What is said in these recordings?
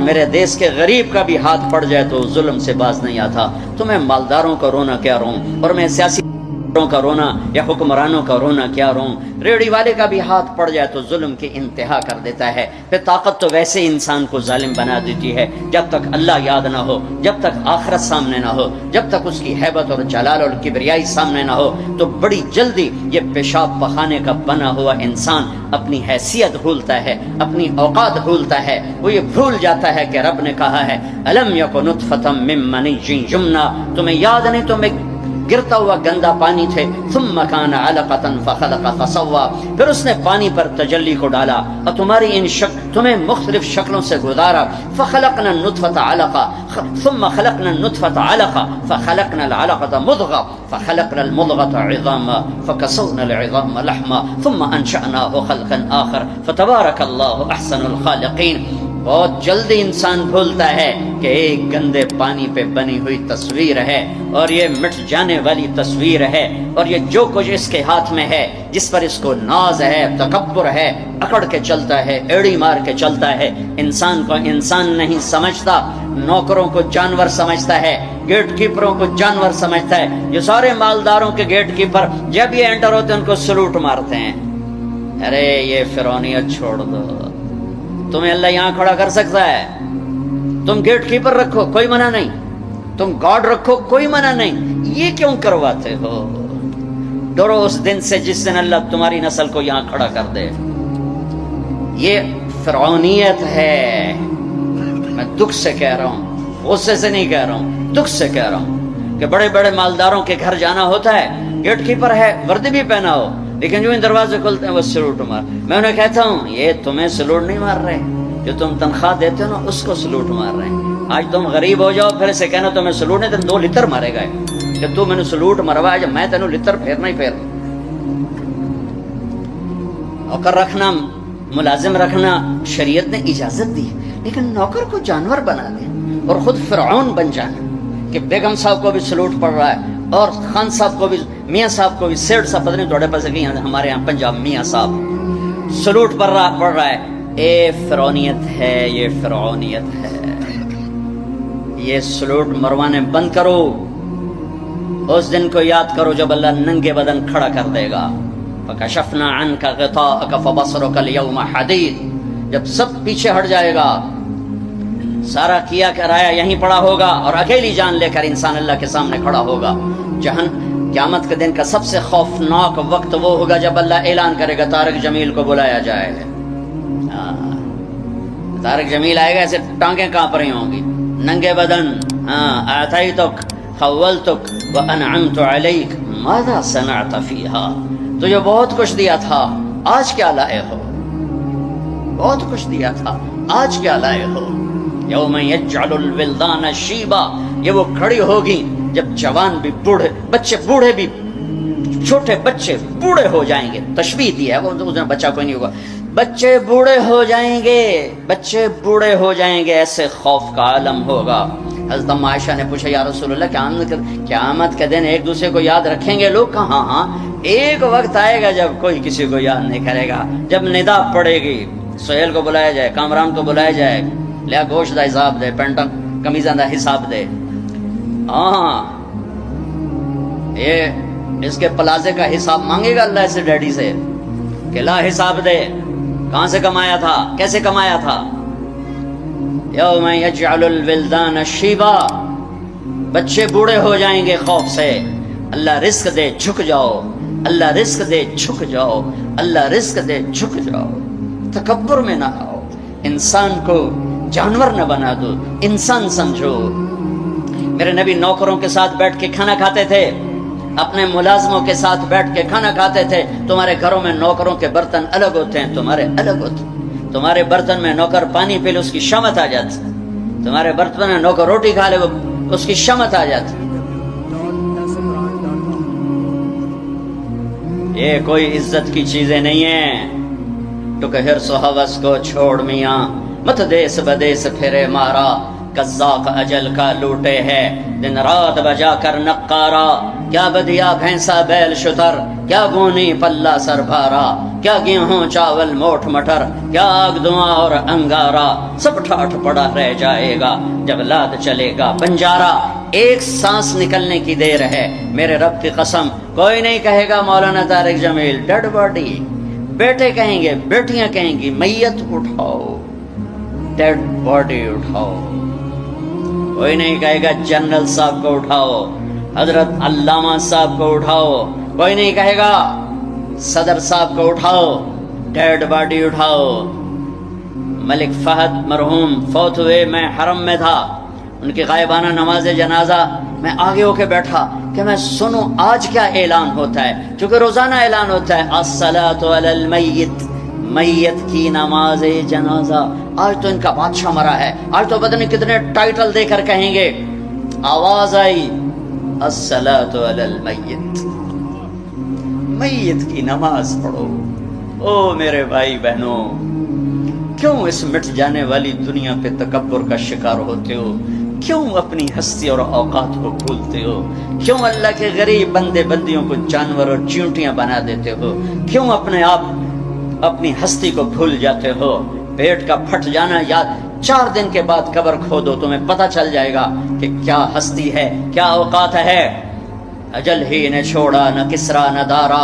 میرے دیس کے غریب کا بھی ہاتھ پڑ جائے تو ظلم سے باز نہیں آتا. تمہیں مالداروں کا رونا کیا روں، اور میں سیاسی کا رونا یا حکمرانوں کا رونا کیا روں. ریڑھی والے کا بھی ہاتھ پڑ جائے تو ظلم کی انتہا کر دیتا ہے. پھر طاقت تو ویسے انسان کو ظالم بنا دیتی ہے. جب تک اللہ یاد نہ ہو، جب تک آخرت سامنے نہ ہو، جب تک اس کی ہیبت اور جلال اور کبریائی سامنے نہ ہو، تو بڑی جلدی یہ پیشاب پخانے کا بنا ہوا انسان اپنی حیثیت بھولتا ہے، اپنی اوقات بھولتا ہے. وہ یہ بھول جاتا ہے کہ رب نے کہا ہے الم یکن نطفۃ من منی یمنی، تمہیں یاد نہیں تمہیں گرتا ہوا گندا پانی تھے. ثم کان علقۃ فخلق فسوى، پھر اس نے پانی پر تجلی کو ڈالا اور تمہاری ان تمہیں مختلف شکلوں سے گزارا. فخلقنا النطفۃ علقہ ثم خلقنا النطفۃ علقہ فخلقنا العلقۃ مضغہ فخلقنا المضغۃ عظاما فکسونا العظام لحما ثم انشأناه خلقا آخر فتبارک اللہ احسن الخالقین. بہت جلدی انسان بھولتا ہے کہ ایک گندے پانی پہ بنی ہوئی تصویر ہے اور یہ مٹ جانے والی تصویر ہے، اور یہ جو کچھ اس کے ہاتھ میں ہے، جس پر اس کو ناز ہے، تکبر ہے، اکڑ کے چلتا ہے، ایڑی مار کے چلتا ہے. انسان کو انسان نہیں سمجھتا، نوکروں کو جانور سمجھتا ہے، گیٹ کیپروں کو جانور سمجھتا ہے. یہ سارے مالداروں کے گیٹ کیپر جب یہ انٹر ہوتے ہیں ان کو سلوٹ مارتے ہیں. ارے یہ فرعونیت چھوڑ دو، تمہیں اللہ یہاں کھڑا کر سکتا ہے. تم گیٹ کیپر رکھو، کوئی منع نہیں. تم گارڈ رکھو، کوئی منع نہیں. یہ کیوں کرواتے ہو؟ ڈرو اس دن سے جس دن اللہ تمہاری نسل کو یہاں کھڑا کر دے. یہ فرعونیت ہے. میں دکھ سے کہہ رہا ہوں، غصے سے نہیں کہہ رہا ہوں، دکھ سے کہہ رہا ہوں کہ بڑے بڑے مالداروں کے گھر جانا ہوتا ہے، گیٹ کیپر ہے، وردی بھی پہنا ہو، لیکن جو ان دروازے کھلتے ہیں وہ سلوٹ مار. میں انہیں کہتا ہوں یہ تمہیں سلوٹ نہیں مار رہے، جو تم تنخواہ دیتے ہو نا اس کو سلوٹ مار رہے ہیں. آج تم غریب ہو جاؤ پھر اسے کہنا تمہیں سلوٹ نہیں، تو 2 لتر مارے گئے کہ تو میں نے سلوٹ مروایا جب میں تینوں لتر پھیرنا ہی پھیرنا. نوکر رکھنا، ملازم رکھنا شریعت نے اجازت دی، لیکن نوکر کو جانور بنا دے اور خود فرعون بن جانا کہ بیگم صاحب کو بھی سلوٹ پڑ رہا ہے اور خان صاحب کو بھی، میاں صاحب کو بھی، سیٹ صاحب پتہ نہیں توڑے پاس کہ ہمارے یہاں پنجاب میاں صاحب سلوٹ پڑ رہا ہے. اے فرعونیت ہے، یہ فرعونیت ہے. یہ سلوٹ مروانے بند کرو. اس دن کو یاد کرو جب اللہ ننگے بدن کھڑا کر دے گا. فکشفنا عنک غطاءک فبصرک اليوم حدید. جب سب پیچھے ہٹ جائے گا، سارا کیا کرایا یہیں پڑا ہوگا اور اکیلی جان لے کر انسان اللہ کے سامنے کھڑا ہوگا. قیامت کے دن کا سب سے خوفناک وقت وہ ہوگا جب اللہ اعلان کرے گا طارق جمیل کو بلایا جائے. طارق جمیل آئے گا، ایسے ٹانگیں کانپ رہی ہوں گی، ننگے بدن. آتیتک خولتک وانعمت علیک ماذا صنعت فیہا. تجھے بہت کچھ دیا تھا، آج کیا لائے ہو؟ بہت کچھ دیا تھا، آج کیا لائے ہو؟ یوم یجعل الولدان شیبا. یہ وہ کھڑی ہوگی جب جوان بھی بوڑھے، بچے بوڑھے بھی، چھوٹے بچے بوڑھے ہو جائیں گے. تشبیہ دی ہے، وہ بچہ کوئی نہیں ہوگا. بچے بوڑھے ہو جائیں گے، بچے بوڑھے ہو جائیں گے. ایسے خوف کا عالم ہوگا. حضرت عائشہ نے پوچھا یا رسول اللہ قیامت کے دن ایک دوسرے کو یاد رکھیں گے لوگ؟ کہاں ہاں، ایک وقت آئے گا جب کوئی کسی کو یاد نہیں کرے گا. جب ندا پڑے گی، سہیل کو بلایا جائے، کامران کو بلایا جائے، لیا گوشت دا حساب دے، پینٹا کمیزاں دا حساب دے. ہاں یہ اس کے پلازے کا حساب مانگے گا اللہ سے، ڈیڈی سے کہ لا حساب دے، کہاں سے کمایا تھا، کیسے کمایا تھا. یوم یجعل الولدان شیبا. بچے بوڑھے ہو جائیں گے خوف سے. اللہ رزق دے جھک جاؤ، اللہ رزق دے جھک جاؤ، اللہ رزق دے جھک جاؤ. تکبر میں نہ آؤ. انسان کو جانور نہ بنا دو، انسان سمجھو. میرے نبی نوکروں کے ساتھ بیٹھ کے کھانا کھاتے تھے، اپنے ملازموں کے ساتھ بیٹھ کے کھانا کھاتے تھے. تمہارے گھروں میں نوکروں کے برتن الگ ہوتے ہیں، تمہارے الگ ہوتے ہیں. تمہارے برتن میں نوکر پانی پی لے اس کی شمت آ جاتی، تمہارے برتن میں نوکر روٹی کھا لے اس کی شمت آ جاتی. یہ کوئی عزت کی چیزیں نہیں ہیں. ٹک حرص و حوث کو چھوڑ میاں، مت دیس بدیس پھرے مارا. قزاق اجل کا لوٹے ہے، دن رات بجا کر نقارا. کیا بدیا بھینسا بیل شتر، کیا گونی پلہ سر بھارا، کیا گیہوں چاول موٹ مٹر، کیا آگ دھواں اور انگارا، سب ٹھاٹھ پڑا رہ جائے گا جب لاد چلے گا بنجارا۔ ایک سانس نکلنے کی دیر ہے، میرے رب کی قسم کوئی نہیں کہے گا مولانا طارق جمیل ڈیڈ باڈی، بیٹے کہیں گے، بیٹیاں کہیں گی میت اٹھاؤ، ڈیڈ باڈی اٹھاؤ۔ کوئی نہیں کہے گا جنرل صاحب کو اٹھاؤ، حضرت علامہ صاحب کو اٹھاؤ، کوئی نہیں کہے گا صدر صاحب کو اٹھاؤ، ڈیڈ باڈی اٹھاؤ۔ ملک فہد مرحوم فوت ہوئے، میں حرم میں تھا، ان کی غائبانہ نماز جنازہ میں آگے ہو کے بیٹھا کہ میں سنوں آج کیا اعلان ہوتا ہے، چونکہ روزانہ اعلان ہوتا ہے الصلاۃ علی المیت، میت کی نماز جنازہ۔ آج تو ان کا بادشاہ مرا ہے، آج تو پتہ نہیں کتنے ٹائٹل دے کر کہیں گے۔ آواز آئی الصلاۃ علی المیت، میت کی نماز پڑھو۔ او میرے بھائی بہنوں، کیوں اس مٹ جانے والی دنیا پہ تکبر کا شکار ہوتے ہو؟ کیوں اپنی ہستی اور اوقات کو بھولتے ہو؟ کیوں اللہ کے غریب بندے بندیوں کو جانور اور چیونٹیاں بنا دیتے ہو؟ کیوں اپنے آپ اپنی ہستی کو بھول جاتے ہو؟ پیٹ کا پھٹ جانا یاد، 4 دن کے بعد قبر کھودو، تمہیں پتہ چل جائے گا کہ کیا ہستی ہے، کیا اوقات ہے۔ اجل ہی نے چھوڑا نہ کسرا نہ دارا،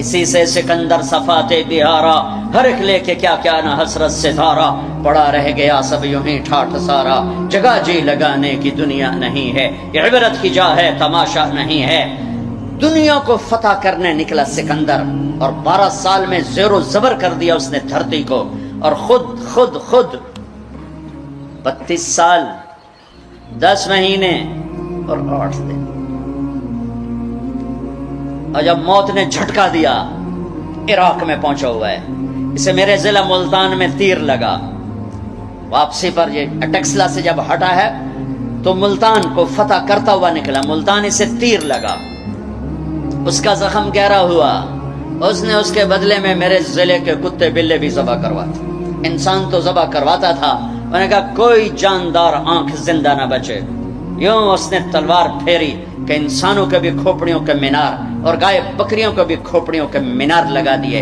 اسی سے سکندر صفاتے بہارا، ہر ایک لے کے کیا کیا نہ حسرت ستارہ، پڑا رہ گیا سب یوں ہی ٹھاٹھ سارا، جگہ جی لگانے کی دنیا نہیں ہے، یہ عبرت کی جا ہے تماشا نہیں ہے۔ دنیا کو فتح کرنے نکلا سکندر، اور 12 سال میں زیر و زبر کر دیا اس نے دھرتی کو، اور خود 32 سال 10 مہینے اور 8 دن، اور جب موت نے جھٹکا دیا، عراق میں پہنچا ہوا ہے، اسے میرے ضلع ملتان میں تیر لگا، واپسی پر یہ اٹیکسلا سے جب ہٹا ہے تو ملتان کو فتح کرتا ہوا نکلا، ملتان اسے تیر لگا، اس کا زخم گہرا ہوا، اس نے اس کے بدلے میں میرے ضلع کے کتے بلے بھی ذبح کرواتے، انسان تو ذبح کرواتا تھا، میں نے کہا کوئی جاندار آنکھ زندہ نہ بچے۔ یوں اس نے تلوار پھیری کہ انسانوں کے بھی کھوپڑیوں کے مینار اور گائے بکریوں کو بھی کھوپڑیوں کے مینار لگا دیے،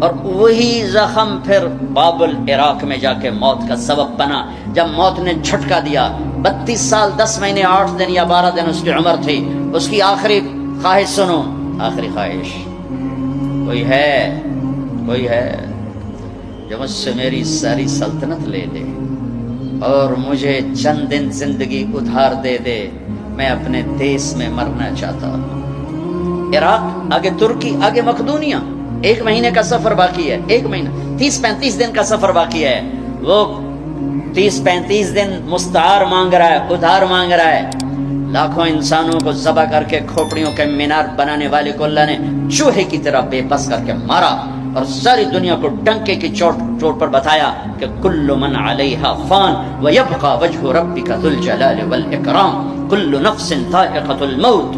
اور وہی زخم پھر بابل عراق میں جا کے موت کا سبب بنا۔ جب موت نے جھٹکا دیا، 32 سال 10 مہینے 8 دن یا 12 دن اس کی عمر تھی، اس کی آخری خواہش سنو، آخری خواہش، کوئی ہے جو مجھ سے میری ساری سلطنت لے لے اور مجھے چند دن زندگی ادھار دے دے، میں اپنے دیس میں مرنا چاہتا ہوں۔ عراق، آگے ترکی، آگے مقدونیہ، 1 مہینے کا سفر باقی ہے، 1 مہینہ 30-35 دن کا سفر باقی ہے۔ وہ 30-35 دن مستعار مانگ رہا ہے، ادھار مانگ رہا ہے۔ لاکھوں انسانوں کو ذبح کر کے کھوپڑیوں کے مینار بنانے والے کو اللہ نے چوہے کی طرح بے بس کر کے مارا، اور ساری دنیا کو ڈنکے کی چوٹ پر بتایا کہ کل من علیہا فان ویبقى وجہ ربک ذو الجلال والاکرام، کل نفس ذائقۃ الموت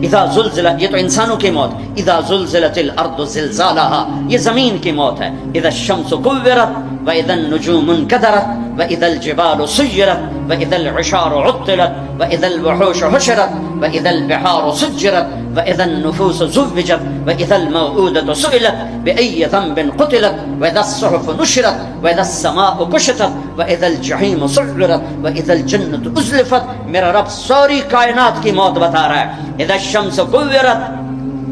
اذا زلزلت، یہ تو انسانوں کی موت، اذا زلزلت الارض زلزالها، یہ زمین کی موت ہے، اذا الشمس كورت واذا النجوم انكدرت واذا الجبال سيرت واذا العشار عطلت واذا الوحوش حشرت واذا البحار سجرت واذا النفوس زوجت واذا الموءودة سئلت بأي ذنب قتلت واذا الصحف نشرت واذا السماء كشطت واذا الجحيم سعرت واذا الجنة ازلفت۔ میرا رب ساری کائنات کی موت بتا رہا ہے۔ اذا الشمس كورت،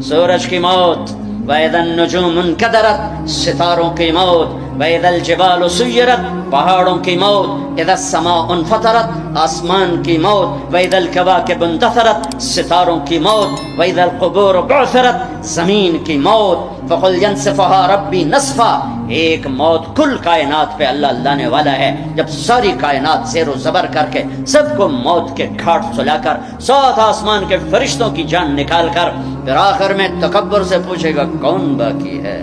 سورج کی موت، واذا النجوم انكدرت، ستاروں کی موت، واذا الجبال سيرت، پہاڑوں کی موت، اذا السماء انفطرت، آسمان کی موت، واذا الكواكب انتثرت، ستاروں کی موت، واذا القبور بعثرت، زمین کی موت۔ فقل ينسفها ربي نسفا، ایک موت کل کائنات پہ اللہ لانے والا ہے، جب ساری کائنات زیر و زبر کر کے سب کو موت کے گھاٹ سلا کر 7 آسمان کے فرشتوں کی جان نکال کر پھر آخر میں تکبر سے پوچھے گا کون باقی ہے،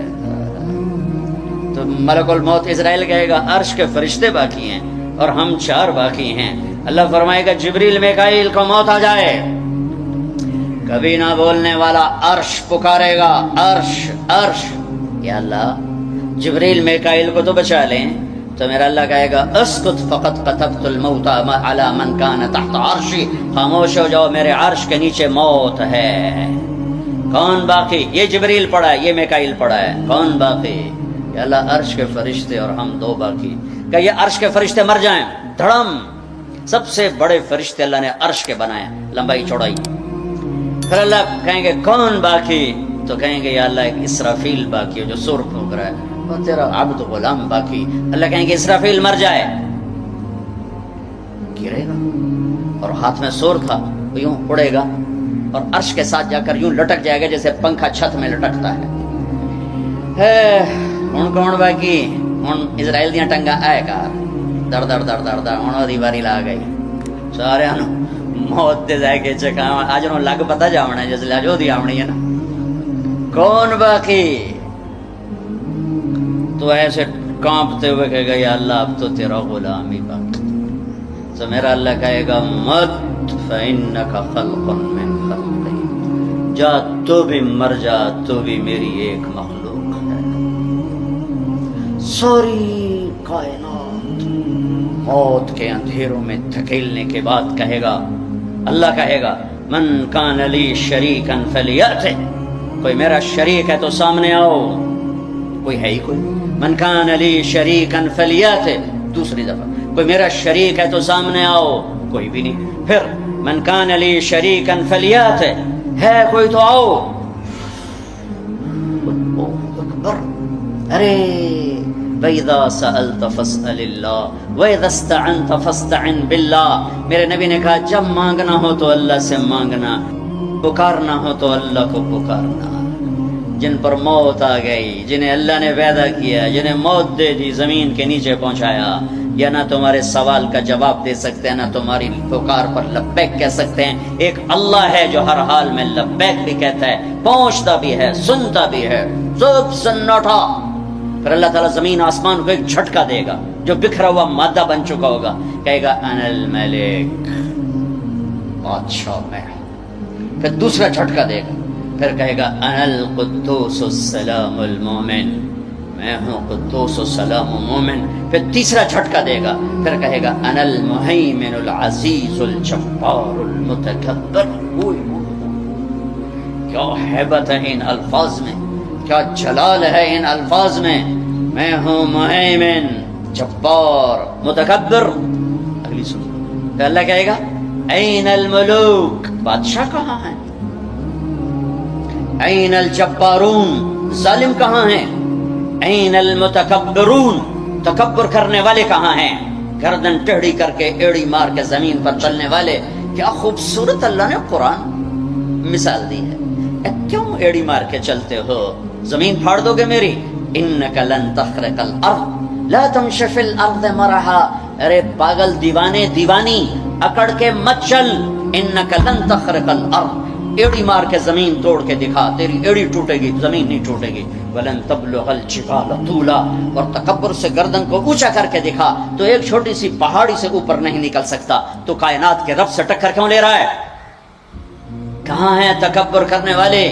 تو ملک الموت اسرائیل کہے گا عرش کے فرشتے باقی ہیں اور ہم 4 باقی ہیں۔ اللہ فرمائے گا جبریل میکائیل کو موت آ جائے، کبھی نہ بولنے والا عرش پکارے گا، عرش عرش، یا اللہ جبریل میکائیل کو تو بچا لیں، تو میرا اللہ کہے گا اسکت فقط کتبت الموت علی من کان تحت عرشی، خاموش ہو جاؤ، میرے عرش کے نیچے موت ہے۔ کون باقی؟ یہ جبریل پڑھا ہے، یہ میکائیل پڑھا ہے، کون باقی؟ یا اللہ عرش کے فرشتے اور ہم دو باقی۔ کہ یہ عرش کے فرشتے مر جائیں، دھڑم، سب سے بڑے فرشتے اللہ نے عرش کے بنائے، لمبائی چوڑائی۔ پھر اللہ کہیں گے کون باقی؟ تو کہیں گے یا اللہ ایک اسرافیل باقی ہے جو سور پھونک رہا ہے، اور تیرا عبد غلام باقی۔ اللہ کہیں گے اسرافیل مر جائے، گرے گا اور ہاتھ میں سور تھا، وہ یوں اڑے گا اور عرش کے ساتھ جا کر یوں لٹک جائے گا جیسے پنکھا چھت میں لٹکتا ہے۔ ہن کون باقی؟ ہن اسرائیل دیاں ٹنگا آئے گا در در در در در، ہن دی باری لا گئی، سارے موت دے جائے کے چکا اج نو لگ پتا جاونا جس لے جو دی آونی ہے نا۔ کون باقی؟ تو ایسے کانپتے ہوئے کہے گا یا اللہ اب تو تیرا غلام ہی باقی۔ تو میرا اللہ کہے گا مت فإنک خلق من خلقی، جا تو بھی مر جا، تو بھی میری ایک مخلوق ہے۔ ساری کائنات موت کے اندھیروں میں دھکیلنے کے بعد کہے گا، اللہ کہے گا من کان لی شریکا فلیأتِ، کوئی میرا شریک ہے تو سامنے آؤ، کوئی ہے ہی کوئی؟ من کان لی شریکا فلیأتِ، دوسری دفعہ کوئی میرا شریک ہے تو سامنے آؤ، کوئی بھی نہیں۔ پھر من کان لی شریکا فلیأتِ، ہے کوئی تو آؤ۔ اللہ اکبر۔ ارے وَإِذَا سَأَلْتَ فَاسْأَلِ اللَّهِ وَإِذَا اسْتَعَنْتَ فَاسْتَعِنْ بِاللَّهِ، میرے نبی نے کہا جب مانگنا ہو تو اللہ سے مانگنا، پکارنا ہو تو اللہ کو پکارنا۔ جن پر موت آ گئی، جنہیں اللہ نے پیدا کیا، جنہیں موت دے دی، زمین کے نیچے پہنچایا، یا نہ تمہارے سوال کا جواب دے سکتے ہیں، نہ تمہاری پکار پر لبیک کہہ سکتے ہیں۔ ایک اللہ ہے جو ہر حال میں لبیک بھی کہتا ہے، پہنچتا بھی ہے، سنتا بھی ہے، سب سناٹا۔ پھر اللہ تعالیٰ زمین آسمان کو ایک جھٹکا دے گا جو بکھرا ہوا مادہ بن چکا ہوگا، کہے گا انا الملک، بادشاہ میں۔ پھر دوسرا جھٹکا دے گا، پھر کہے گا انا القدوس السلام المومن، میں ہوں قدوس السلام مومن۔ پھر تیسرا جھٹکا دے گا، پھر کہے گا انا المہیمن العزیز الجبار المتکبر۔ کیا ہیبت ہے ان الفاظ میں، کیا جلال ہے ان الفاظ میں، میں ہوں مہیمن، جبار، متکبر۔ اگلی سن، پھر اللہ کہے گا این الملوک، بادشاہ کہاں ہیں؟ این الجبارون، ظالم کہاں ہیں؟ این المتکبرون، تکبر کرنے والے کہاں ہیں؟ گردن ٹیڑھی کر کے ایڑی مار کے زمین پر چلنے والے۔ کیا خوبصورت اللہ نے قرآن مثال دی ہے۔ کیوں ایڑی مار کے چلتے ہو؟ زمین پھاڑ دو گے میری؟ انک لن تخرق الارض لا تمشی فی الارض مرحا، ارے پاگل دیوانے دیوانی اکڑ کے مت چل، انک لن تخرق الارض، ایڑی مار کے زمین توڑ کے دکھا، تیری ایڑی ٹوٹے گی، زمین نہیں ٹوٹے گی۔ ولن تبلغ الجبال طولا، اور تکبر سے گردن کو اونچا کر کے دکھا تو ایک چھوٹی سی پہاڑی سے اوپر نہیں نکل سکتا، تو کائنات کے رب سے ٹکر کیوں لے رہا ہے؟ کہاں ہیں تکبر کرنے والے؟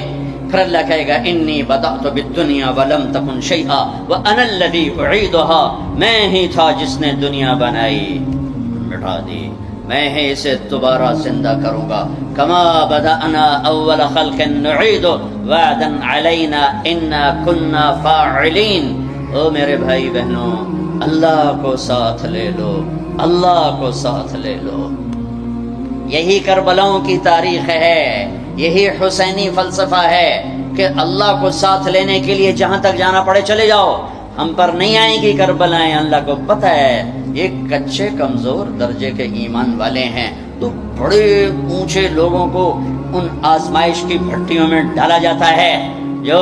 پھر اللہ کہے گا انی بدأت بالدنیا ولم تکن شیئا وانا الذی اعیدها، میں ہی تھا جس نے دنیا بنائی، مٹا دی، میں ہی اسے دوبارہ زندہ کروں گا۔ کما بدأنا اول خلق نعید وعدا علینا انا کنا فاعلین۔ او میرے بھائی بہنوں، اللہ کو ساتھ لے لو، اللہ کو ساتھ لے لو۔ یہی کربلاؤں کی تاریخ ہے، یہی حسینی فلسفہ ہے کہ اللہ کو ساتھ لینے کے لیے جہاں تک جانا پڑے چلے جاؤ، ہم پر نہیں آئیں گی کربلائیں۔ اللہ کو پتہ ہے یہ کچے کمزور درجے کے ایمان والے ہیں، تو بڑے اونچے لوگوں کو ان آزمائش کی بھٹیوں میں ڈالا جاتا ہے جو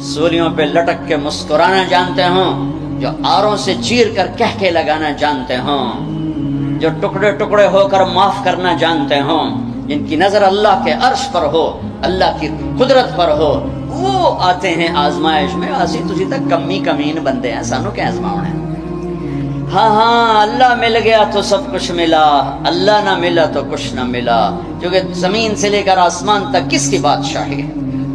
سولیوں پہ لٹک کے مسکرانا جانتے ہوں، جو آروں سے چیر کر کہکے لگانا جانتے ہوں، جو ٹکڑے ٹکڑے ہو کر معاف کرنا جانتے ہوں، جن کی نظر اللہ کے عرش پر ہو، اللہ کی قدرت پر ہو، وہ آتے ہیں آزمائش میں۔ اسی تجھی تک کمی کمین بندے ہیں، سانو کیا آزماؤں ہیں؟ ہاں ہاں، اللہ مل گیا تو سب کچھ ملا، اللہ نہ ملا تو کچھ نہ ملا، کیونکہ زمین سے لے کر آسمان تک کس کی بادشاہی ہے؟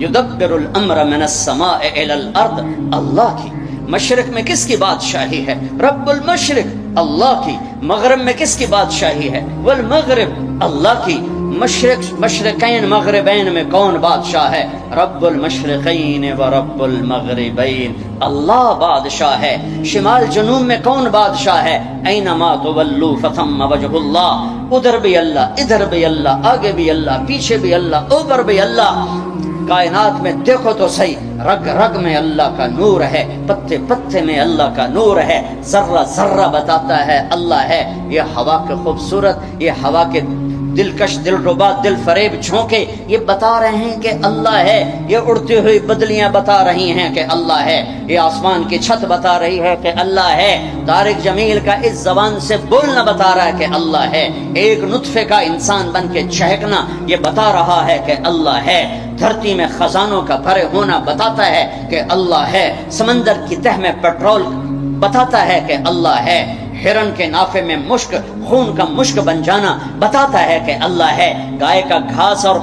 یدبر الامر من السماء الى الارض، اللہ کی۔ مشرق میں کس کی بادشاہی ہے؟ رب المشرق اللہ کی. مغرب میں کس کی بادشاہی ہے؟ والمغرب اللہ کی. مشرقین مغربین میں کون بادشاہ ہے؟ رب المشرقین و رب المغربین، اللہ بادشاہ ہے. شمال جنوب میں کون بادشاہ ہے؟ اینما تولوا فثم وجہ اللہ، ادھر بھی اللہ، ادھر بھی اللہ، آگے بھی اللہ، پیچھے بھی اللہ، اوپر بھی اللہ. کائنات میں دیکھو تو صحیح، رگ رگ میں اللہ کا نور ہے، پتے پتے میں اللہ کا نور ہے، ذرہ ذرہ بتاتا ہے اللہ ہے. یہ ہوا کے خوبصورت، یہ ہوا کے دلکش، دلربا، دل فریب جھونکے یہ بتا رہے ہیں کہ اللہ ہے. یہ اڑتی ہوئی بدلیاں بتا رہی ہیں کہ اللہ ہے. یہ آسمان کی چھت بتا رہی ہے کہ اللہ ہے. طارق جمیل کا اس زبان سے بولنا بتا رہا ہے کہ اللہ ہے. ایک نطفے کا انسان بن کے چہکنا یہ بتا رہا ہے کہ اللہ ہے. دھرتی میں خزانوں کا بھرے ہونا بتاتا ہے کہ اللہ ہے. سمندر کی تہ میں پیٹرول بتاتا ہے کہ اللہ ہے. ہرن کے نافے میں مشک، خون کا مشک بن جانا بتاتا ہے کہ اللہ ہے. گائے کا گھاس اور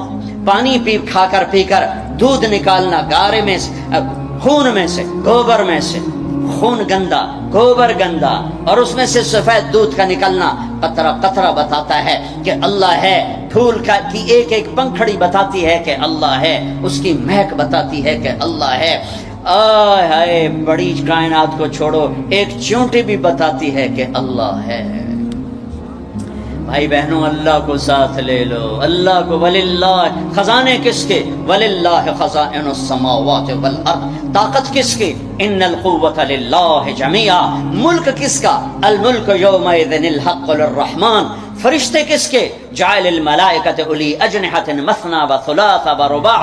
پانی کھا کر پی کر دودھ نکالنا، گارے میں خون میں سے، گوبر میں سے، خون گندا، گوبر گندا، اور اس میں سے سفید دودھ کا نکلنا قطرہ قطرہ بتاتا ہے کہ اللہ ہے. پھول کی ایک ایک پنکھڑی بتاتی ہے کہ اللہ ہے. اس کی مہک بتاتی ہے کہ اللہ ہے. آئے ہائے، بڑی کائنات کو چھوڑو، ایک چونٹی بھی بتاتی ہے کہ اللہ ہے. بھائی بہنوں، اللہ کو ساتھ لے لو، اللہ کو. وللہ، خزانے کس کے؟ وللہ خزائن السماوات والارض. طاقت کس کی؟ ان القوة للہ جمیعا. ملک کس کا؟ الملک یومئذ الحق للرحمن. فرشتے کس کے؟ جعل الملائکۃ اولی اجنحۃ مثنی و ثلاث و رباع.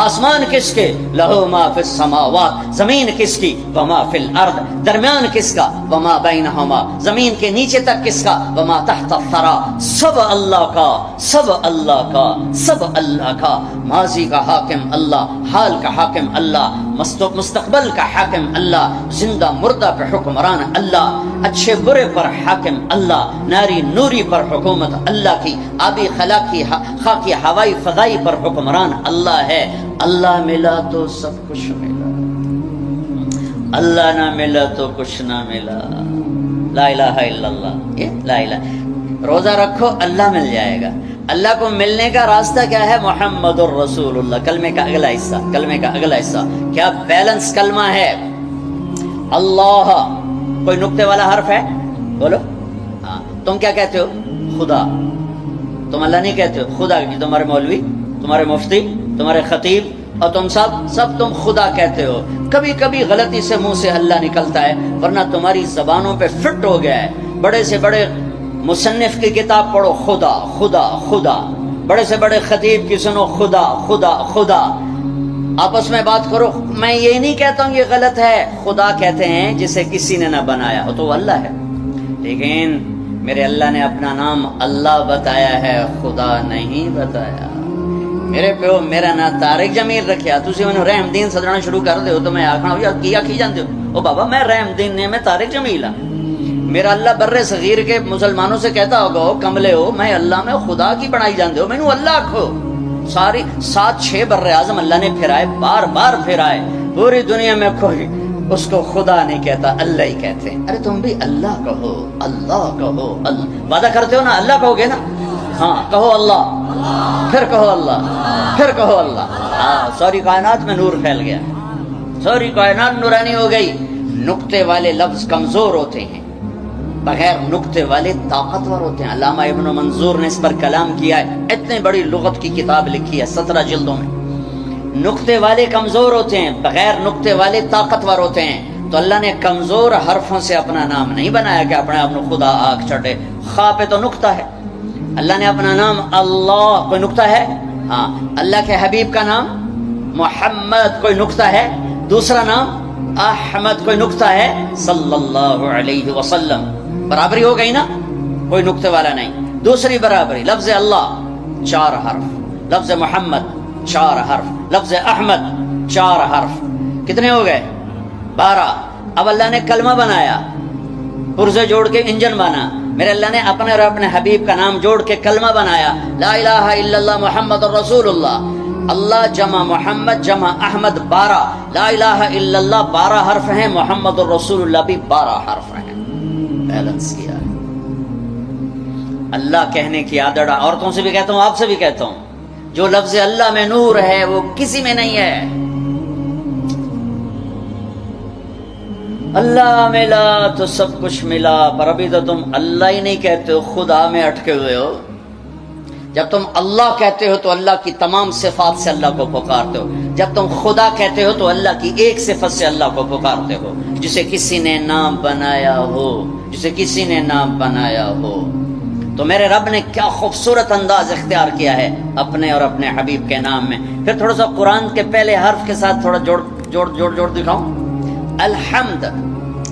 آسمان کس کے؟ لہ ما فی السماوات. زمین کس کی؟ وما فی الارض. درمیان کس کا؟ وما بینہما. زمین کے نیچے تک کس کا؟ وما تحت الثری. سب اللہ کا، سب اللہ کا، سب اللہ کا. ماضی کا حاکم اللہ، حال کا حاکم اللہ، مستقبل کا حاکم اللہ، زندہ مردہ پہ حکمران اللہ، اچھے برے پر حاکم اللہ، ناری نوری پر حکومت اللہ کی، آبی خاکی ہوائی فضائی پر حکمران اللہ ہے. اللہ ملا تو سب کچھ ملا، اللہ نہ ملا تو کچھ نہ ملا. لا الہ الا اللہ. یہ لا الہ. روزہ رکھو اللہ مل جائے گا. اللہ کو ملنے کا راستہ کیا ہے؟ محمد الرسول اللہ. کلمے کا اگلا حصہ، کلمے کا اگلا حصہ کیا بیلنس کلمہ ہے؟ اللہ. کوئی نقطے والا حرف ہے؟ بولو. ہاں. تم کیا کہتے ہو؟ خدا. تم اللہ نہیں کہتے ہو، خدا. تمہارے مولوی، تمہارے مفتی، تمہارے خطیب اور تم سب تم خدا کہتے ہو. کبھی کبھی غلطی سے منہ سے اللہ نکلتا ہے، ورنہ تمہاری زبانوں پہ فٹ ہو گیا ہے. بڑے سے بڑے مصنف کی کتاب پڑھو، خدا خدا خدا. بڑے سے بڑے خطیب کی سنو، خدا خدا خدا. آپس میں بات کرو. میں یہ نہیں کہتا ہوں یہ غلط ہے. خدا کہتے ہیں جسے کسی نے نہ بنایا ہو، تو وہ اللہ ہے. لیکن میرے اللہ نے اپنا نام اللہ بتایا ہے، خدا نہیں بتایا. میرے پیو میرا نام طارق جمیل رکھیا، تسی میں رحم دین سدنا شروع کر دے ہو تو میں آکھنا یا کیا کھی جاندے ہو؟ او بابا میں رحم دین نے، میں طارق جمیل ہاں. میرا اللہ بر صغیر کے مسلمانوں سے کہتا ہوگا ہو کملے ہو، میں اللہ میں خدا کی بنائی جاندے ہو، مینوں اللہ کھو. ساری 7-6 بر اعظم اللہ نے پھرائے، بار بار پھرائے. پوری دنیا میں کوئی اس کو خدا نہیں کہتا، اللہ ہی کہتے ہیں. ارے تم بھی اللہ کہو، اللہ کہو. وعدہ کرتے ہو نا اللہ کہو گے نا؟ ہاں کہو اللہ، پھر کہو اللہ، پھر کہو اللہ. ہاں ساری کائنات میں نور پھیل گیا، ساری کائنات نورانی ہو گئی. نقطے والے لفظ کمزور ہوتے ہیں، بغیر نقطے والے طاقتور ہوتے ہیں. علامہ ابن منظور نے اس پر کلام کیا ہے، اتنی بڑی لغت کی کتاب لکھی ہے 17 جلدوں میں. نقطے والے کمزور ہوتے ہیں، بغیر نقطے والے طاقتور ہوتے ہیں. تو اللہ نے کمزور حرفوں سے اپنا نام نہیں بنایا کہ اپنے آپ خدا آنکھ چڑھے. خا پہ تو نقطہ ہے. اللہ نے اپنا نام اللہ، کوئی نقطہ ہے؟ ہاں. اللہ کے حبیب کا نام محمد، کوئی نقطہ ہے؟ دوسرا نام احمد، کوئی نقطہ ہے؟ صلی اللہ علیہ وسلم. برابری ہو گئی نا، کوئی نقطے والا نہیں. دوسری برابری، لفظ اللہ 4 حرف، لفظ محمد 4 حرف، لفظ احمد 4 حرف. کتنے ہو گئے؟ 12. اب اللہ نے کلمہ بنایا، پرزے جوڑ کے انجن بنا. میرے اللہ نے اپنے اور اپنے حبیب کا نام جوڑ کے کلمہ بنایا، لا الہ الا اللہ محمد الرسول اللہ. اللہ جمع محمد جمع احمد 12، لا الہ الا اللہ 12 حرف ہیں، محمد الرسول اللہ بھی 12 حرف ہیں، بیلنس کیا ہے۔ اللہ کہنے کی عادت عورتوں سے بھی کہتا ہوں، آپ سے بھی کہتا ہوں، جو لفظ اللہ میں نور ہے وہ کسی میں نہیں ہے۔ اللہ ملا تو سب کچھ ملا، پر ابھی تو تم اللہ ہی نہیں کہتے ہو، خدا میں اٹکے ہوئے ہو۔ جب تم اللہ کہتے ہو تو اللہ کی تمام صفات سے اللہ کو پکارتے ہو، جب تم خدا کہتے ہو تو اللہ کی ایک صفت سے اللہ کو پکارتے ہو، جسے کسی نے نام بنایا ہو، جسے کسی نے نام بنایا ہو۔ تو میرے رب نے کیا خوبصورت انداز اختیار کیا ہے اپنے اور اپنے حبیب کے نام میں۔ پھر تھوڑا سا قرآن کے پہلے حرف کے ساتھ تھوڑا جوڑ دکھاؤں۔ الحمد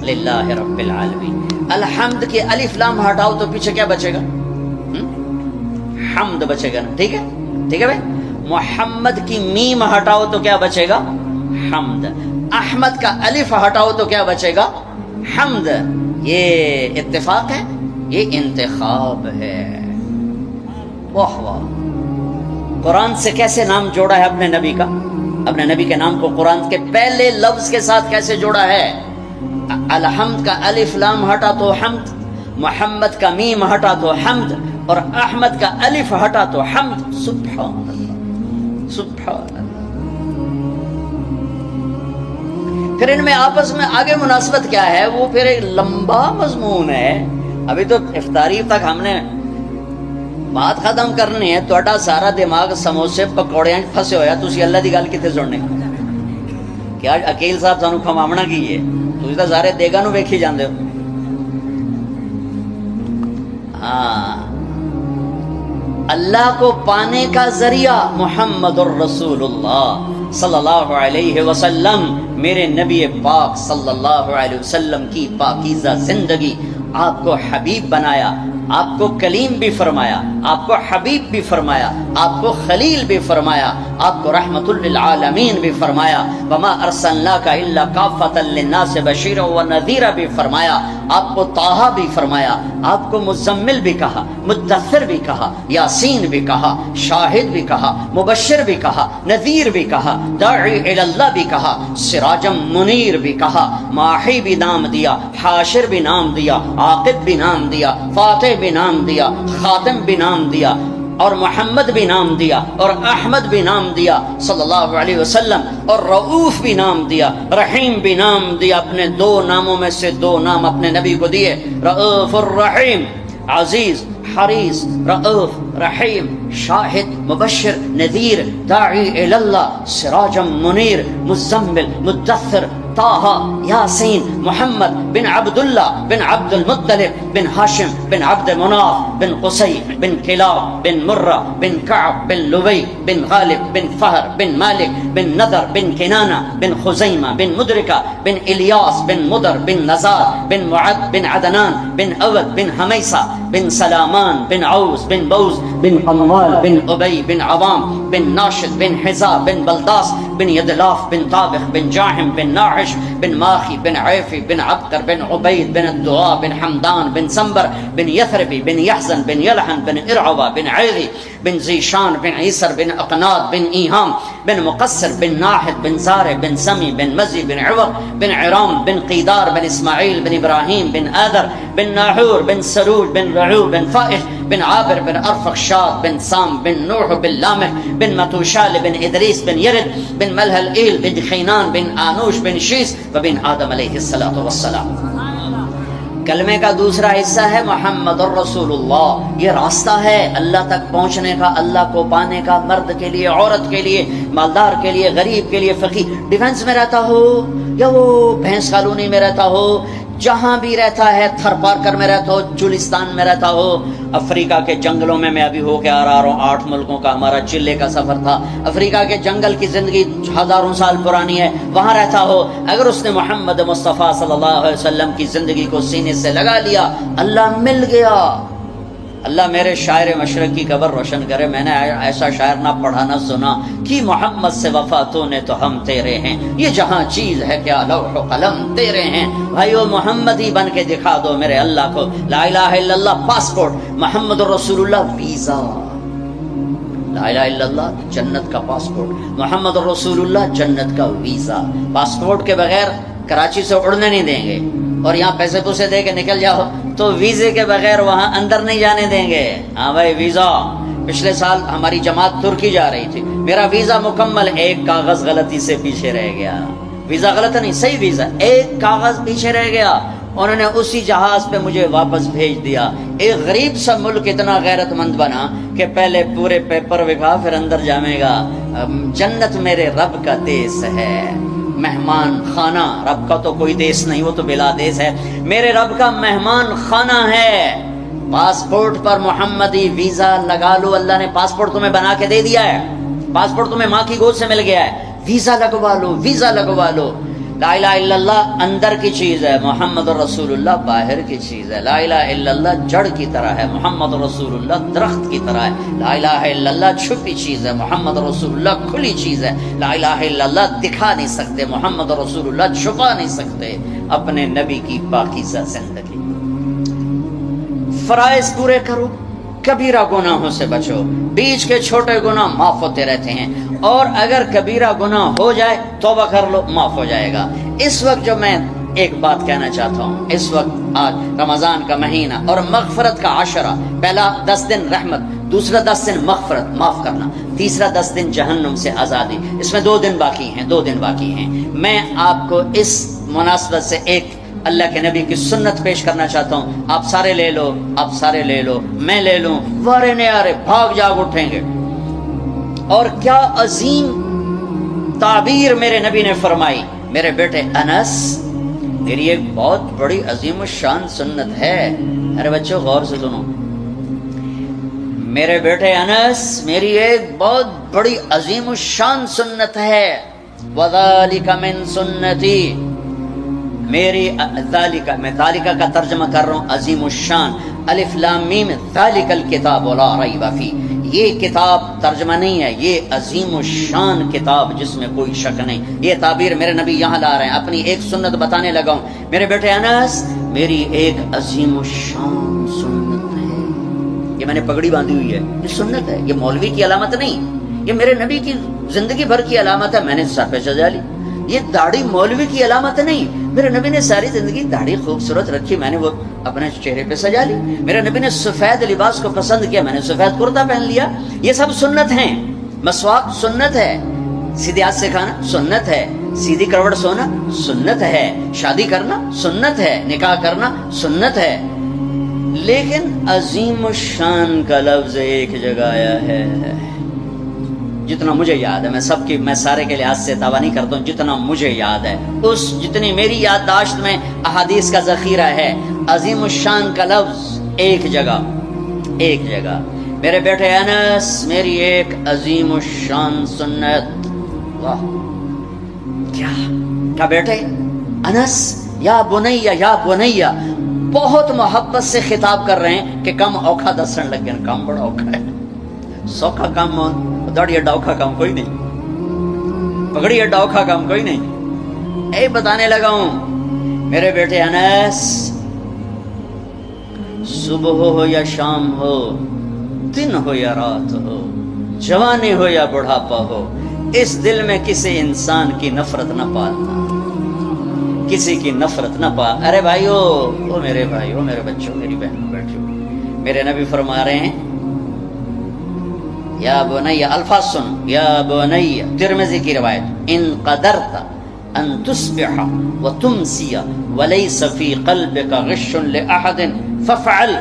للہ رب العالمین، الحمد کی الف لام ہٹاؤ تو پیچھے کیا بچے گا؟ حمد بچے گا نا، ٹھیک ہے ٹھیک ہے بھائی۔ محمد کی میم ہٹاؤ تو کیا بچے گا؟ حمد۔ احمد کا الف ہٹاؤ تو کیا بچے گا؟ حمد۔ یہ اتفاق ہے، یہ انتخاب ہے۔ واہ واہ، قرآن سے کیسے نام جوڑا ہے اپنے نبی کا، اپنے نبی کے نام کو قرآن کے پہلے لفظ کے ساتھ کیسے جوڑا ہے۔ الحمد کا الف لام ہٹا تو حمد، محمد کا میم ہٹا تو حمد، اور احمد کا الف ہٹا تو حمد۔ سبحان اللہ سبحان اللہ۔ پھر ان میں آپس میں آگے مناسبت کیا ہے، وہ پھر ایک لمبا مضمون ہے۔ ابھی تو افطاری تک ہم نے بات ختم کرنی ہے، تو سارا دماغ سموسے پکوڑیاں پھنسے ہویا، تسی اللہ دی گل کتے سننے کیا عقیل صاحب سانو کھماونا کی ہے، تسی تو سارے دیگا نو ویکھی جاندے ہو۔ ہاں، اللہ کو پانے کا ذریعہ محمد الرسول اللہ صلی اللہ علیہ وسلم، میرے نبی پاک صلی اللہ علیہ وسلم کی پاکیزہ زندگی، آپ کو حبیب بنایا، آپ کو کلیم بھی فرمایا، آپ کو حبیب بھی فرمایا، آپ کو خلیل بھی فرمایا، آپ کو رحمت للعالمین بھی فرمایا، وما ارسلناک الا کافۃ للناس بشیرا ونذیرا بھی فرمایا، آپ کو طٰہٰ بھی فرمایا، آپ کو مزمل بھی کہا، مدثر بھی کہا، یاسین بھی کہا، شاہد بھی کہا، مبشر بھی کہا، نذیر بھی کہا، داعی الی اللہ بھی کہا، سراجا منیر بھی کہا، ماحی بھی نام دیا، حاشر بھی نام دیا، عاقب بھی نام دیا، فاتح بھی نام دیا، خاتم بھی نام دیا، اور محمد بھی نام دیا، اور احمد بھی نام دیا صلی اللہ علیہ وسلم، اور رؤوف بھی نام دیا، رحیم بھی نام دیا۔ اپنے 2 ناموں میں سے 2 نام اپنے نبی کو دیے، رؤوف الرحیم، عزیز حریص، رؤوف رحیم، شاہد مبشر نذیر، داعی الی اللہ، سراجا منیر، مزمل مدثر، طٰہٰ، یاسین، محمد بن عبداللہ بن عبد المطلب بن ہاشم بن عبد مناف بن قصی بن کلاب بن مرہ بن کعب بن لبی بن غالب بن فہر بن مالک بن نضر بن کنانہ بن خزیمہ بن مدرکہ بن الیاس بن مدر بن نزار بن معد بن عدنان بن اود بن حمیسہ بن سلامان بن عوس بن بوز بن قموال بن ابی بن عوام بن ناشد بن حزا بن بلداس بن یدلاف بن طابخ بن جاحم بن ناعش بن ماخی بن عیفی بن عبقر بن عبید بن الدعاء بن حمدان بن سنبر بن یثربی بن یحزن بن یلحن بن ارعوہ بن عیدی بن زیشان بن عیسر بن اقناد بن ایہام بن مقصر بن ناحد بن زارع بن سمی بن مزی بن عوق بن عرام بن قیدار بن اسماعیل بن ابراہیم بن آدر بن ناحور بن سرول بن رعو بن فائح بن عابر بن ارفخشاد بن سام بن نوح بن لامح بن متوشال بن ادریس بن یرد بن ملہ الایل بن خینان بن آنوش بن شیس وبن آدم علیہ الصلوۃ والسلام۔ کلمے کا دوسرا حصہ ہے محمد الرسول اللہ۔ یہ راستہ ہے اللہ تک پہنچنے کا، اللہ کو پانے کا، مرد کے لیے، عورت کے لیے، مالدار کے لیے، غریب کے لیے، فقیر، ڈیفنس میں رہتا ہو یا وہ بھینس کالونی میں رہتا ہو، جہاں بھی رہتا ہے، تھر پارکر میں رہتا ہو، چولستان میں رہتا ہو، افریقہ کے جنگلوں میں ابھی ہو کے آ رہا ہوں، 8 ملکوں کا ہمارا چلے کا سفر تھا، افریقہ کے جنگل کی زندگی ہزاروں سال پرانی ہے، وہاں رہتا ہو، اگر اس نے محمد مصطفیٰ صلی اللہ علیہ وسلم کی زندگی کو سینے سے لگا لیا، اللہ مل گیا۔ اللہ میرے شاعر مشرق کی قبر روشن کرے، میں نے ایسا شاعر نہ پڑھا نہ سنا کہ محمد سے وفا تو نے تو ہم تیرے ہیں، یہ جہاں چیز ہے کیا لوح و قلم تیرے ہیں، بھائیو محمد ہی بن کے دکھا دو میرے اللہ کو۔ لا الہ الا اللہ پاسپورٹ، محمد رسول اللہ ویزا، لا الہ الا اللہ جنت کا پاسپورٹ، محمد رسول اللہ جنت کا ویزا۔ پاسپورٹ کے بغیر کراچی سے اڑنے نہیں دیں گے، اور یہاں پیسے پوسے دے کے نکل جاؤ تو ویزے کے بغیر وہاں اندر نہیں جانے دیں گے۔ ہاں بھائی ویزا، پچھلے سال ہماری جماعت ترکی جا رہی تھی، میرا ویزا مکمل، ایک کاغذ غلطی سے پیچھے رہ گیا، ویزا غلط نہیں صحیح ویزا، ایک کاغذ پیچھے رہ گیا، انہوں نے اسی جہاز پہ مجھے واپس بھیج دیا۔ ایک غریب سا ملک اتنا غیرت مند بنا کہ پہلے پورے پیپر دکھا پھر اندر جامے گا۔ جنت میرے رب کا دیس ہے، مہمان خانہ، رب کا تو کوئی دیس نہیں، وہ تو بلا دیس ہے، میرے رب کا مہمان خانہ ہے۔ پاسپورٹ پر محمدی ویزا لگا لو، اللہ نے پاسپورٹ تمہیں بنا کے دے دیا ہے، پاسپورٹ تمہیں ماں کی گود سے مل گیا ہے، ویزا لگوا لو، ویزا لگوا لو۔ لا الہ الا اللہ اندر کی چیز ہے، محمد رسول اللہ باہر کی چیز ہے۔ لا الہ الا اللہ جڑ کی طرح ہے، محمد رسول اللہ درخت کی طرح ہے۔ لا الہ الا اللہ چھپی چیز ہے، محمد رسول اللہ کھلی چیز ہے۔ لا الہ الا اللہ دکھا نہیں سکتے، محمد رسول اللہ چھپا نہیں سکتے اپنے نبی کی پاکیزہ زندگی۔ فرائض پورے کرو، کبیرہ گناہوں سے بچو، بیچ کے چھوٹے گناہ معاف ہوتے رہتے ہیں، اور اگر کبیرہ گناہ ہو جائے توبہ کر لو، معاف ہو جائے گا۔ اس وقت جو میں ایک بات کہنا چاہتا ہوں، اس وقت آج رمضان کا مہینہ اور مغفرت کا عشرہ، پہلا 10 دن رحمت، دوسرا 10 دن مغفرت معاف کرنا، تیسرا 10 دن جہنم سے آزادی، اس میں 2 دن باقی ہیں، 2 دن باقی ہیں۔ میں آپ کو اس مناسبت سے ایک اللہ کے نبی کی سنت پیش کرنا چاہتا ہوں، آپ سارے لے لو، آپ سارے لے لو، میں لے لوں، وارے نیارے بھاگ جاگ اٹھیں گے۔ اور کیا عظیم تعبیر میرے نبی نے فرمائی، میرے بیٹے انس، میری ایک بہت بڑی عظیم الشان سنت ہے، ارے بچوں غور سے سنو، میرے بیٹے انس میری ایک بہت بڑی عظیم الشان سنت ہے، وَذَلِكَ مِن سُنَّتِي، میری ذالکہ، میں ذالکہ کا ترجمہ کر رہا ہوں عظیم الشان، الف لام میم ذالک الکتاب لا ریب فیہ، یہ کتاب ترجمہ نہیں ہے، یہ عظیم الشان کتاب جس میں کوئی شک نہیں۔ یہ تعبیر میرے نبی یہاں لا رہے ہیں، اپنی ایک سنت بتانے لگا ہوں، میرے بیٹے انس میری ایک عظیم الشان سنت ہے، یہ میں نے پگڑی باندھی ہوئی ہے، یہ سنت ہے، یہ مولوی کی علامت نہیں، یہ میرے نبی کی زندگی بھر کی علامت ہے، میں نے سر پہ سجا لی، یہ داڑھی مولوی کی علامت نہیں، میرے نبی نے ساری زندگی داڑھی خوبصورت رکھی، میں نے وہ اپنے چہرے پہ سجا لی، میرے نبی نے سفید لباس کو پسند کیا، میں نے سفید کرتا پہن لیا، یہ سب سنت ہیں۔ مسواک سنت ہے، سیدھے ہاتھ سے کھانا سنت ہے، سیدھی کروٹ سونا سنت ہے، شادی کرنا سنت ہے، نکاح کرنا سنت ہے، لیکن عظیم الشان کا لفظ ایک جگہ آیا ہے، جتنا مجھے یاد ہے، میں سارے کے لحاظ سے دعویٰ نہیں کرتا ہوں، جتنا مجھے یاد ہے، جتنی میری یادداشت میں احادیث کا ذخیرہ ہے، عظیم الشان کا لفظ ایک جگہ، میرے بیٹے انس میری ایک عظیم الشان سنت، واہ کیا بیٹے انس، یا بنیا، بہت محبت سے خطاب کر رہے ہیں کہ کم اوکھا دسن لگے، کام بڑا اوکھا ہے، سوکھا کام، داڑھی اڈا اوکھا کام کوئی نہیں، پگڑی اڈا اوکھا کام کوئی نہیں، اے بتانے لگا ہوں میرے بیٹے انس، صبح ہو یا شام ہو، دن ہو یا رات ہو، جوانی ہو یا بڑھاپا ہو، اس دل میں کسی انسان کی نفرت نہ پالنا، کسی کی نفرت نہ پال۔ ارے بھائیو، او میرے بھائیو، میرے بچوں، میری بہنوں بیٹھو، میرے نبی فرما رہے ہیں یا بنی، الفاظ سن، یا بنی، ترمذی کی روایت، ان قدرت ان تصبح وتمسی وليس في قلبك غش لاحد فافعل،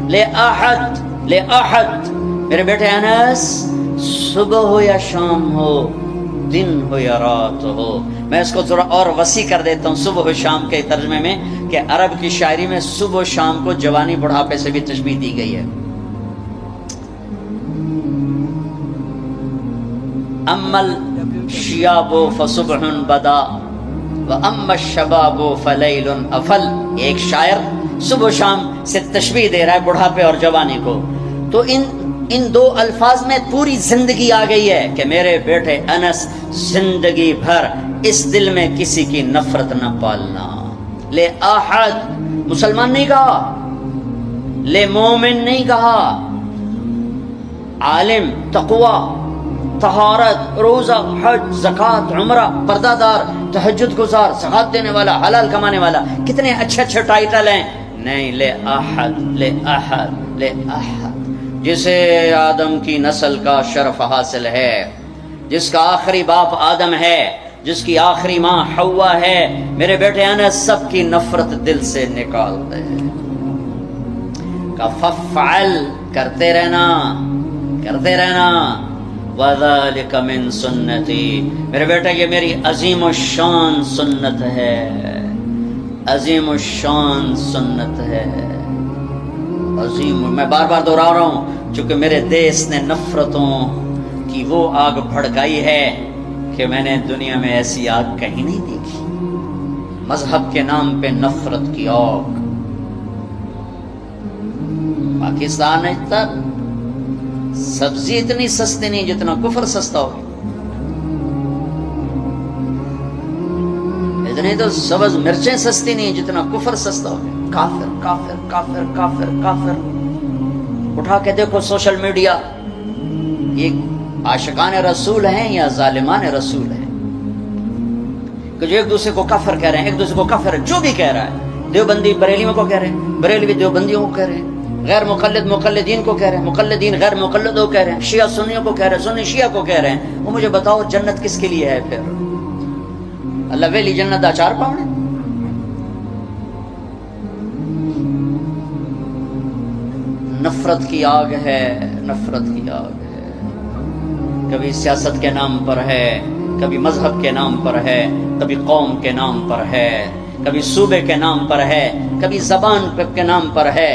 لاحد، میرے بیٹے انس، صبح ہو یا شام ہو، دن ہو یا رات ہو، میں اس کو تھوڑا اور وسیع کر دیتا ہوں صبح و شام کے ترجمے میں، کہ عرب کی شاعری میں صبح و شام کو جوانی بڑھاپے سے بھی تشبیہ دی گئی ہے۔ اما الشیاب فصبح بدا واما الشباب فلیل افل، ایک شاعر صبح و شام سے تشبیہ دے رہا ہے بڑھاپے اور جوانی کو، تو ان دو الفاظ میں پوری زندگی آ گئی ہے کہ میرے بیٹے انس، زندگی بھر اس دل میں کسی کی نفرت نہ پالنا، لے احد، مسلمان نہیں کہا، لے مومن نہیں کہا، عالم، تقوی، طہارت، روزہ، حج، زکوٰۃ، عمرہ، پردہ دار، تہجد گزار، زکوٰۃ دینے والا، حلال کمانے والا، کتنے اچھے اچھے ٹائٹل ہیں. نہیں، لے احد، لے احد، لے احد، جسے آدم کی نسل کا شرف حاصل ہے، جس کا آخری باپ آدم ہے، جس کی آخری ماں حوا ہے. میرے بیٹے انس، سب کی نفرت دل سے نکال دے. فَفْعَلْ، کرتے رہنا، کرتے رہنا. وَذَلِكَ مِن سُنَّتِي، میرے بیٹے یہ میری عظیم الشان سنت ہے، عظیم الشان سنت ہے. عظیم، میں بار بار دوہرا رہا ہوں چونکہ میرے دیس نے نفرتوں کی وہ آگ بھڑکائی ہے کہ میں نے دنیا میں ایسی آگ کہیں نہیں دیکھی. مذہب کے نام پہ نفرت کی آگ. پاکستان ہے تب سبزی اتنی سستی نہیں جتنا کفر سستا ہو. اتنی تو سبز مرچیں سستی نہیں جتنا کفر سستا ہو. کافر کافر کافر کافر کافر. اٹھا کے دیکھو سوشل میڈیا، یہ عاشقان رسول ہیں یا ظالمان رسول ہیں کہ جو ایک دوسرے کو کافر کہہ رہے ہیں، ایک دوسرے کو کافر جو بھی کہہ رہا ہے. دیوبندی بریلیوں کو کہہ رہے ہیں، بریلوی دیوبندیوں کو کہہ رہے ہیں، غیر مقلد مقلدین کو کہہ رہے ہیں، مقلدین غیر مقلدوں کو کہہ رہے ہیں، شیعہ سنیوں کو کہہ رہے ہیں، سنی شیعہ کو کہہ رہے ہیں. وہ مجھے بتاؤ جنت کس کے لیے ہے پھر؟ اللہ ویلی جنت دا چار پاؤنے. نفرت کی آگ ہے، نفرت کی آگ ہے. کبھی سیاست کے نام پر ہے، کبھی مذہب کے نام پر ہے، کبھی قوم کے نام پر ہے، کبھی صوبے کے نام پر ہے، کبھی زبان کے نام پر ہے،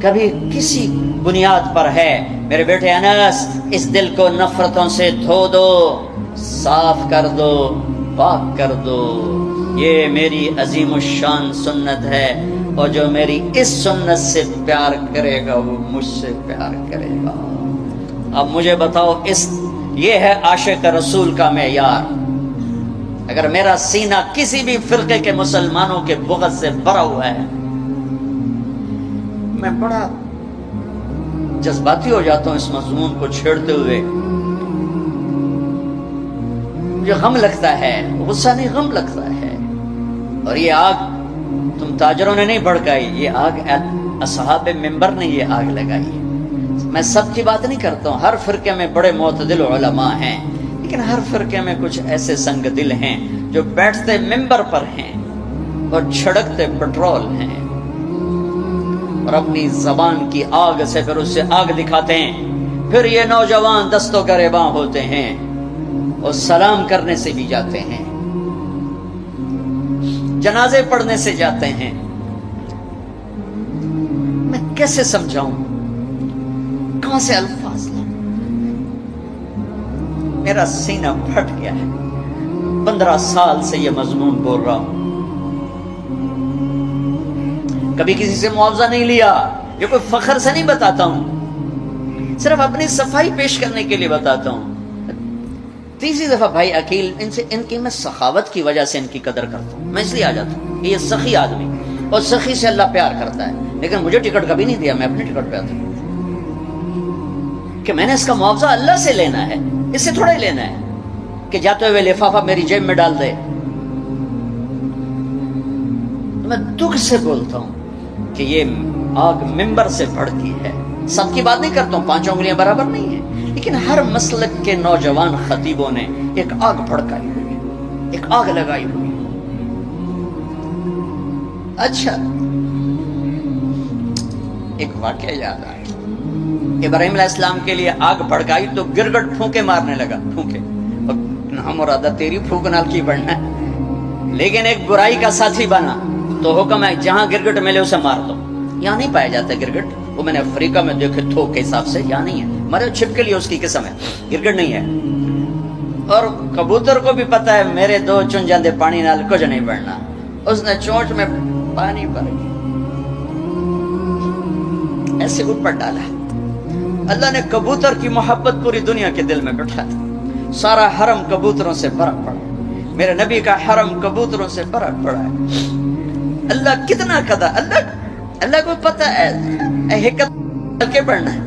کبھی کسی بنیاد پر ہے. میرے بیٹے انس، اس دل کو نفرتوں سے دھو دو، صاف کر دو، پاک کر دو. یہ میری عظیم الشان سنت ہے، اور جو میری اس سنت سے پیار کرے گا وہ مجھ سے پیار کرے گا. اب مجھے بتاؤ، یہ ہے عاشق رسول کا معیار. اگر میرا سینہ کسی بھی فرقے کے مسلمانوں کے بغض سے بھرا ہوا ہے، میں بڑا جذباتی ہو جاتا ہوں اس مضمون کو چھیڑتے ہوئے. مجھے غم لگتا ہے، غصہ نہیں غم لگتا ہے. اور یہ آگ تم تاجروں نے نہیں بھڑکائی، یہ آگ اصحاب منبر نے یہ آگ لگائی. میں سب کی بات نہیں کرتا ہوں، ہر فرقے میں بڑے معتدل علماء ہیں، لیکن ہر فرقے میں کچھ ایسے سنگ دل ہیں جو بیٹھتے منبر پر ہیں اور چھڑکتے پٹرول ہیں، اور اپنی زبان کی آگ سے پھر اس سے آگ دکھاتے ہیں. پھر یہ نوجوان دستوں گریباں ہوتے ہیں اور سلام کرنے سے بھی جاتے ہیں، جنازے پڑھنے سے جاتے ہیں. میں کیسے سمجھاؤں، کہاں سے الفاظ لاؤں؟ میرا سینہ پھٹ گیا ہے. 15 سال سے یہ مضمون بول رہا ہوں، کبھی کسی سے معاوضہ نہیں لیا. یہ کوئی فخر سے نہیں بتاتا ہوں، صرف اپنی صفائی پیش کرنے کے لیے بتاتا ہوں. تیسری دفعہ بھائی عقیل، ان کی میں سخاوت کی وجہ سے ان کی قدر کرتا ہوں. میں اس لیے آ جاتا ہوں کہ یہ سخی آدمی، اور سخی سے اللہ پیار کرتا ہے. لیکن مجھے ٹکٹ کبھی نہیں دیا، میں اپنی ٹکٹ پہ آتا ہوں کہ میں نے اس کا معاوضہ اللہ سے لینا ہے، اس سے تھوڑا ہی لینا ہے کہ جاتے ہوئے لفافہ میری جیب میں ڈال دے. میں دکھ سے بولتا ہوں کہ یہ آگ منبر سے بھڑکی ہے. سب کی بات نہیں کرتا ہوں، 5 انگلیاں برابر نہیں ہیں، لیکن ہر مسلک کے نوجوان خطیبوں نے ایک آگ بھڑکائی ہوئی ہے، ایک آگ لگائی ہوئی ہے. اچھا، ایک واقعہ یاد آیا. ابراہیم علیہ السلام کے لیے آگ بھڑکائی تو گرگٹ پھونکے مارنے لگا. پھونکے، نام مرادہ تیری پھونک نال کی بڑھنا ہے. لیکن ایک برائی کا ساتھی بنا تو حکم ہے جہاں گرگٹ ملے اسے مار دو. یہاں نہیں پایا جاتا گرگٹ، وہ میں نے افریقہ میں دیکھے تھوک کے حساب سے، یہاں نہیں ہے. مرے چھپ کے لیے اس کی قسم ہے، گرگٹ نہیں ہے. اور کبوتر کو بھی پتا ہے میرے 2 چن جاندے پانی نال کچھ نہیں بڑھنا. اس نے چونچ میں پانی بھر کے ایسے اوپر ڈالا. اللہ نے کبوتر کی محبت پوری دنیا کے دل میں بٹھا دی. سارا حرم کبوتروں سے بھرا پڑا. میرے نبی کا حرم کبوتروں سے بھرا پڑا ہے. اللہ کتنا قدر، اللہ کو پتہ ہے حکمت کے بڑھنا ہے.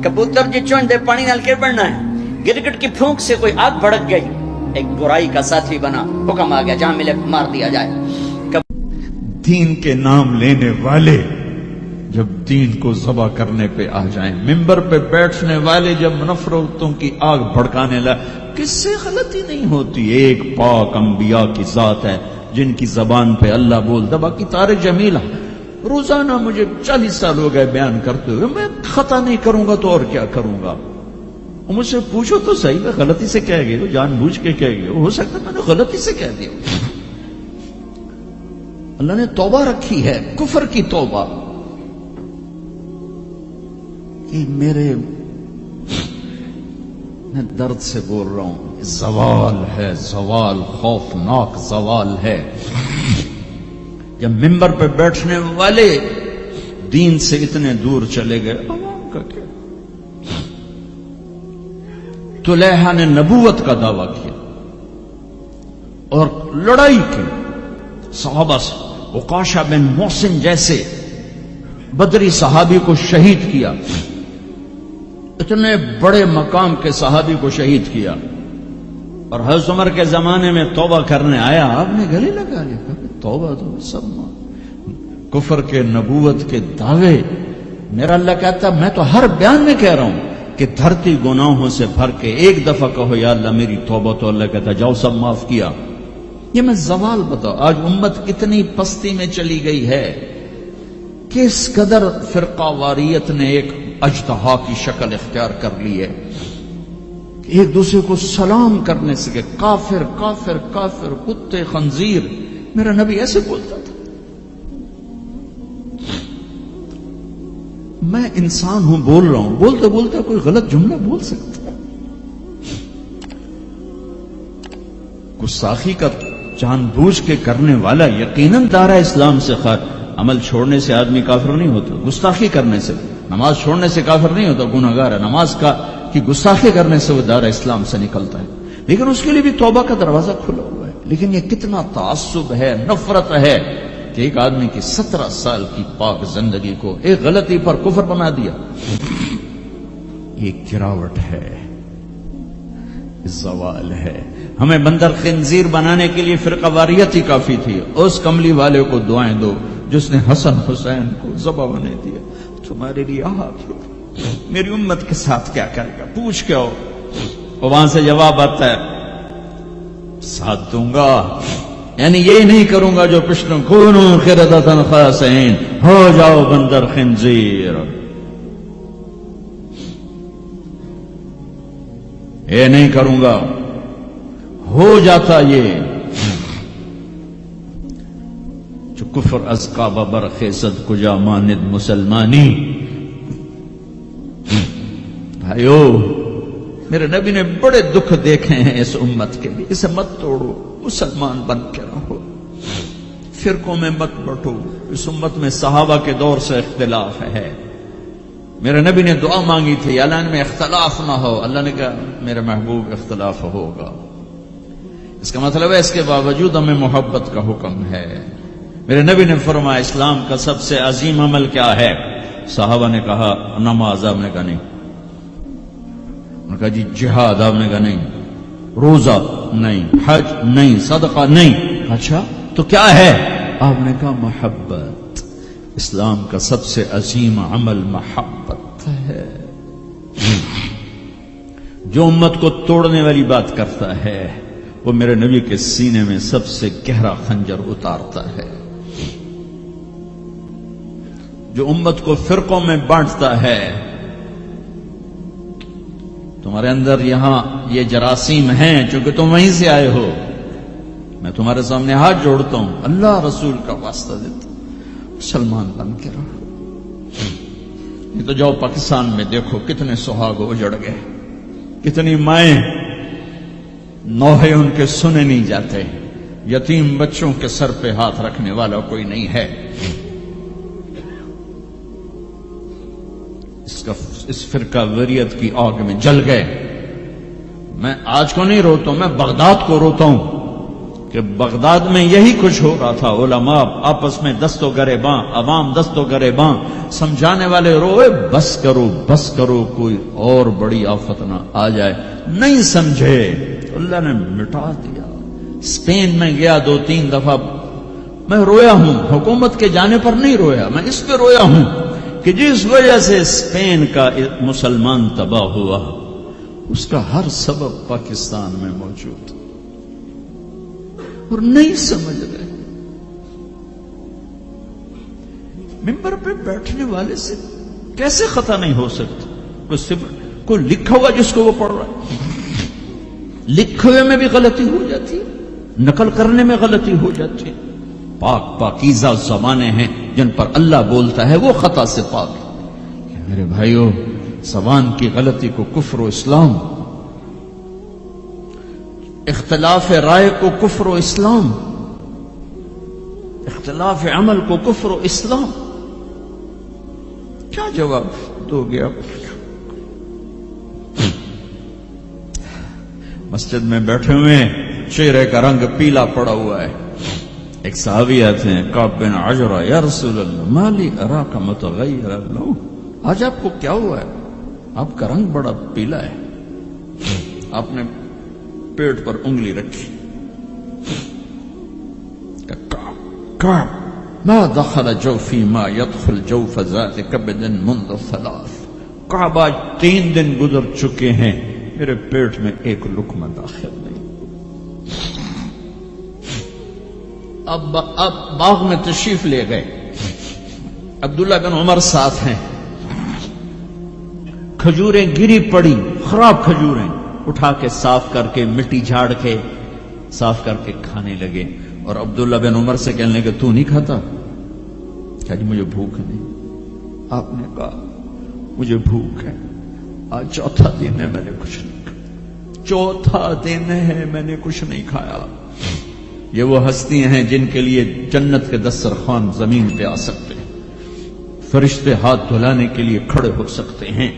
کبوتر جی چونچ دے پانی نال گر بڑھنا ہے، گرگٹ کی پھونک سے کوئی آگ بھڑک گئی، ایک برائی کا ساتھی بنا، حکم آ گیا جہاں ملے مار دیا جائے۔ دین کے نام لینے والے جب دین کو ذبح کرنے پہ آ جائیں، ممبر پہ بیٹھنے والے جب نفرتوں کی آگ بھڑکانے لائے، کس سے غلطی نہیں ہوتی؟ ایک پاک انبیاء کی ذات ہے جن کی زبان پہ اللہ بولتا، باقی تارے جمیلہ روزانہ مجھے 40 سال ہو گئے بیان کرتے ہوئے، میں خطا نہیں کروں گا تو اور کیا کروں گا؟ مجھ سے پوچھو تو صحیح، میں غلطی سے کہہ گئے ہو، جان بوجھ کے کہہ گئے ہو سکتا میں نے غلطی سے کہہ دیا۔ اللہ نے توبہ رکھی ہے، کفر کی توبہ، کہ میرے میں درد سے بول رہا ہوں، زوال ہے، زوال خوفناک زوال ہے۔ جب ممبر پہ بیٹھنے والے دین سے اتنے دور چلے گئے، عوام کا کیا؟ طلحہ نے نبوت کا دعویٰ کیا اور لڑائی کی صحابہ سے، عکاشہ بن محسن جیسے بدری صحابی کو شہید کیا، اتنے بڑے مقام کے صحابی کو شہید کیا، اور حضرت عمر کے زمانے میں توبہ کرنے آیا، آپ نے گلے لگا لیا، کہا توبہ تو سب کفر کے نبوت کے دعوے۔ میرا اللہ کہتا میں تو ہر بیان میں کہہ رہا ہوں کہ دھرتی گناہوں سے بھر کے ایک دفعہ کہو یا اللہ میری توبہ، تو اللہ کہتا جاؤ سب معاف کیا۔ یہ میں زوال بتاؤ، آج امت کتنی پستی میں چلی گئی ہے، کس قدر فرقہ واریت نے ایک اجتہا کی شکل اختیار کر لی ہے، ایک دوسرے کو سلام کرنے سے کہ کافر کافر کافر، کتے خنزیر۔ میرا نبی ایسے بولتا تھا۔ میں انسان ہوں، بول رہا ہوں، بولتے بولتے کوئی غلط جملہ بول سکتا ہے۔ گستاخی کا جان بوجھ کے کرنے والا یقیناً دائرہ اسلام سے خارج۔ عمل چھوڑنے سے آدمی کافر نہیں ہوتا، گستاخی کرنے سے، نماز چھوڑنے سے کافر نہیں ہوتا، گناہگار ہے، نماز کی گستاخی کرنے سے وہ دائرہ اسلام سے نکلتا ہے، لیکن اس کے لیے بھی توبہ کا دروازہ کھلا ہوا ہے۔ لیکن یہ کتنا تعصب ہے، نفرت ہے کہ ایک آدمی کی 17 سال کی پاک زندگی کو ایک غلطی پر کفر بنا دیا۔ یہ گراوٹ ہے، زوال ہے۔ ہمیں بندر خنزیر بنانے کے لیے فرقہ واریت ہی کافی تھی۔ اس کملی والے کو دعائیں دو جس نے حسن حسین کو ذبح بنا دیا، تمہارے لیے میری امت کے ساتھ کیا کرے گا؟ پوچھ کے آؤ۔ وہاں سے جواب آتا ہے ساتھ دوں گا، یعنی یہ نہیں کروں گا جو پشتوں کونو قردۃ خاسئین، ہو جاؤ بندر خنزیر، یہ نہیں کروں گا۔ ہو جاتا یہ جو کفر از کعبہ برخیزد کجا ماند مسلمانی۔ بھائیو، میرے نبی نے بڑے دکھ دیکھے ہیں اس امت کے لیے، اسے مت توڑو، مسلمان بن کے رہو، فرقوں میں مت بٹو۔ اس امت میں صحابہ کے دور سے اختلاف ہے، میرے نبی نے دعا مانگی تھی اللہ میں اختلاف نہ ہو، اللہ نے کہا میرے محبوب اختلاف ہوگا۔ اس کا مطلب ہے اس کے باوجود ہمیں محبت کا حکم ہے۔ میرے نبی نے فرمایا اسلام کا سب سے عظیم عمل کیا ہے؟ صحابہ نے کہا نماز، آپ نے کہا نہیں، انہوں نے کہا جی جہاد، آپ نے کہا نہیں، روزہ نہیں، حج نہیں، صدقہ نہیں، اچھا تو کیا ہے؟ آپ نے کہا محبت۔ اسلام کا سب سے عظیم عمل محبت ہے۔ جو امت کو توڑنے والی بات کرتا ہے وہ میرے نبی کے سینے میں سب سے گہرا خنجر اتارتا ہے۔ جو امت کو فرقوں میں بانٹتا ہے، تمہارے اندر یہاں یہ جراثیم ہیں چونکہ تم وہیں سے آئے ہو، میں تمہارے سامنے ہاتھ جوڑتا ہوں، اللہ رسول کا واسطہ دیتا ہوں، مسلمان بن کے رہو۔ یہ تو جاؤ پاکستان میں دیکھو کتنے سہاگ اجڑ گئے، کتنی مائیں نوحے ان کے سنے نہیں جاتے، یتیم بچوں کے سر پہ ہاتھ رکھنے والا کوئی نہیں ہے۔ اس فرقہ وریت کی آگ میں جل گئے۔ میں آج کو نہیں روتا ہوں، میں بغداد کو روتا ہوں کہ بغداد میں یہی کچھ ہو رہا تھا، علماء آپس میں دست و گریباں، عوام دست و گریباں، سمجھانے والے روئے بس کرو کوئی اور بڑی آفت نہ آ جائے، نہیں سمجھے، اللہ نے مٹا دیا۔ اسپین میں گیا 2-3 دفعہ، میں رویا ہوں، حکومت کے جانے پر نہیں رویا، میں اس پہ رویا ہوں کہ جس وجہ سے اسپین کا مسلمان تباہ ہوا، اس کا ہر سبب پاکستان میں موجود اور نہیں سمجھ رہے۔ ممبر پہ بیٹھنے والے سے کیسے خطا نہیں ہو سکتی؟ کوئی لکھا ہوا جس کو وہ پڑھ رہا ہے، لکھے ہوئے میں بھی غلطی ہو جاتی ہے، نقل کرنے میں غلطی ہو جاتی ہے۔ پاکیزہ زبانیں ہیں جن پر اللہ بولتا ہے، وہ خطا سے پاک ہے۔ میرے بھائیو، زبان کی غلطی کو کفر و اسلام، اختلاف رائے کو کفر و اسلام، اختلاف عمل کو کفر و اسلام، کیا جواب دو گے آپ؟ مسجد میں بیٹھے ہوئے ہیں، چہرے کا رنگ پیلا پڑا ہوا ہے، ایک صحابی آتے ہیں، کعب بن عجرہ، یا رسول اللہ مالی اراک متغیر اللون، آج آپ کو کیا ہوا ہے؟ آپ کا رنگ بڑا پیلا ہے۔ آپ نے پیٹ پر انگلی رکھی، کعب ما دخل جوفی ما يدخل جوف ذات کبد منذ 3، کعب آج 3 دن گزر چکے ہیں، میرے پیٹ میں ایک لقمہ داخل نہیں۔ اب باغ میں تشریف لے گئے، عبداللہ بن عمر ساتھ ہیں، کھجوریں گری پڑی، خراب کھجوریں اٹھا کے صاف کر کے مٹی جھاڑ کے صاف کر کے کھانے لگے، اور عبداللہ بن عمر سے کہنے لگے تو نہیں کھاتا؟ کہا جی مجھے بھوک نہیں۔ آپ نے کہا مجھے بھوک ہے، آج 4تھا دن ہے میں نے کچھ نہیں کھایا، 4تھا دن ہے میں نے کچھ نہیں کھایا۔ یہ وہ ہستیاں ہیں جن کے لیے جنت کے دسترخوان زمین پہ آ سکتے ہیں، فرشتے ہاتھ دھلانے کے لیے کھڑے ہو سکتے ہیں،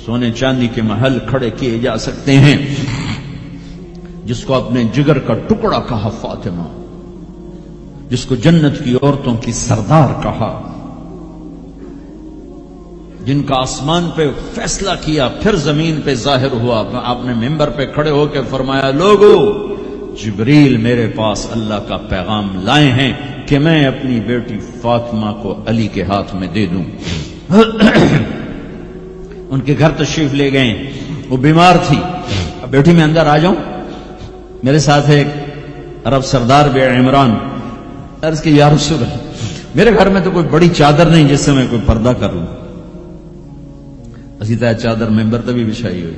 سونے چاندی کے محل کھڑے کیے جا سکتے ہیں۔ جس کو اپنے جگر کا ٹکڑا کہا فاطمہ، جس کو جنت کی عورتوں کی سردار کہا، جن کا آسمان پہ فیصلہ کیا پھر زمین پہ ظاہر ہوا، آپ نے ممبر پہ کھڑے ہو کے فرمایا لوگو، جبریل میرے پاس اللہ کا پیغام لائے ہیں کہ میں اپنی بیٹی فاطمہ کو علی کے ہاتھ میں دے دوں۔ ان کے گھر تشریف لے گئے، وہ بیمار تھی، اب بیٹی میں اندر آ جاؤں؟ میرے ساتھ ایک عرب سردار بے عمران، عرض کی یا رسول اللہ میرے گھر میں تو کوئی بڑی چادر نہیں جس سے میں کوئی پردہ کر لوں، اسی طرح چادر ممبر تبھی بچھائی ہوئی،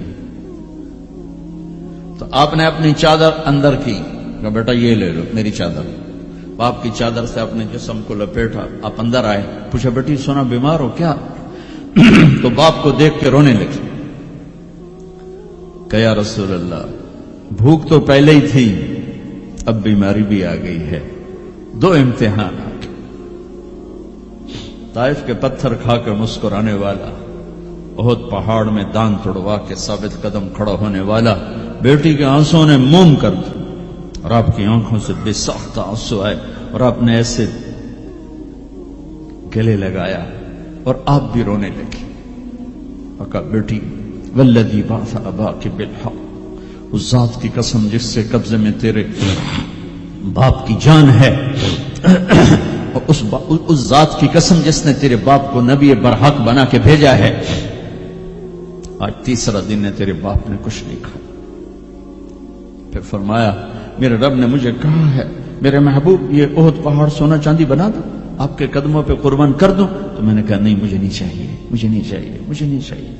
تو آپ نے اپنی چادر اندر کی، کہا بیٹا یہ لے لو میری چادر، باپ کی چادر سے اپنے جسم کو لپیٹا، آپ اندر آئے، پوچھا بیٹی سونا بیمار ہو کیا؟ تو باپ کو دیکھ کے رونے لگی، کہ یا رسول اللہ بھوک تو پہلے ہی تھی، اب بیماری بھی آ گئی ہے، 2 امتحانات، طائف کے پتھر کھا کے مسکرانے والا، احد پہاڑ میں دان توڑوا کے ثابت قدم کھڑا ہونے والا، بیٹی کے آنسوں نے موم کر دی اور آپ کی آنکھوں سے بے ساختہ آنسو آئے اور آپ نے ایسے گلے لگایا اور آپ بھی رونے لگی اور کہا بیٹی والذی بعث اباک بالحق، اس ذات کی قسم جس سے قبضے میں تیرے باپ کی جان ہے، اور اس ذات کی قسم جس نے تیرے باپ کو نبی برحق بنا کے بھیجا ہے، آج 3 دن ہے تیرے باپ نے کچھ نہیں کھایا۔ پھر فرمایا میرے رب نے مجھے کہا ہے میرے محبوب یہ احد پہاڑ سونا چاندی بنا دوں، آپ کے قدموں پہ قربان کر دوں؟ تو میں نے کہا نہیں مجھے نہیں چاہیے، مجھے نہیں چاہیے، مجھے نہیں چاہیے۔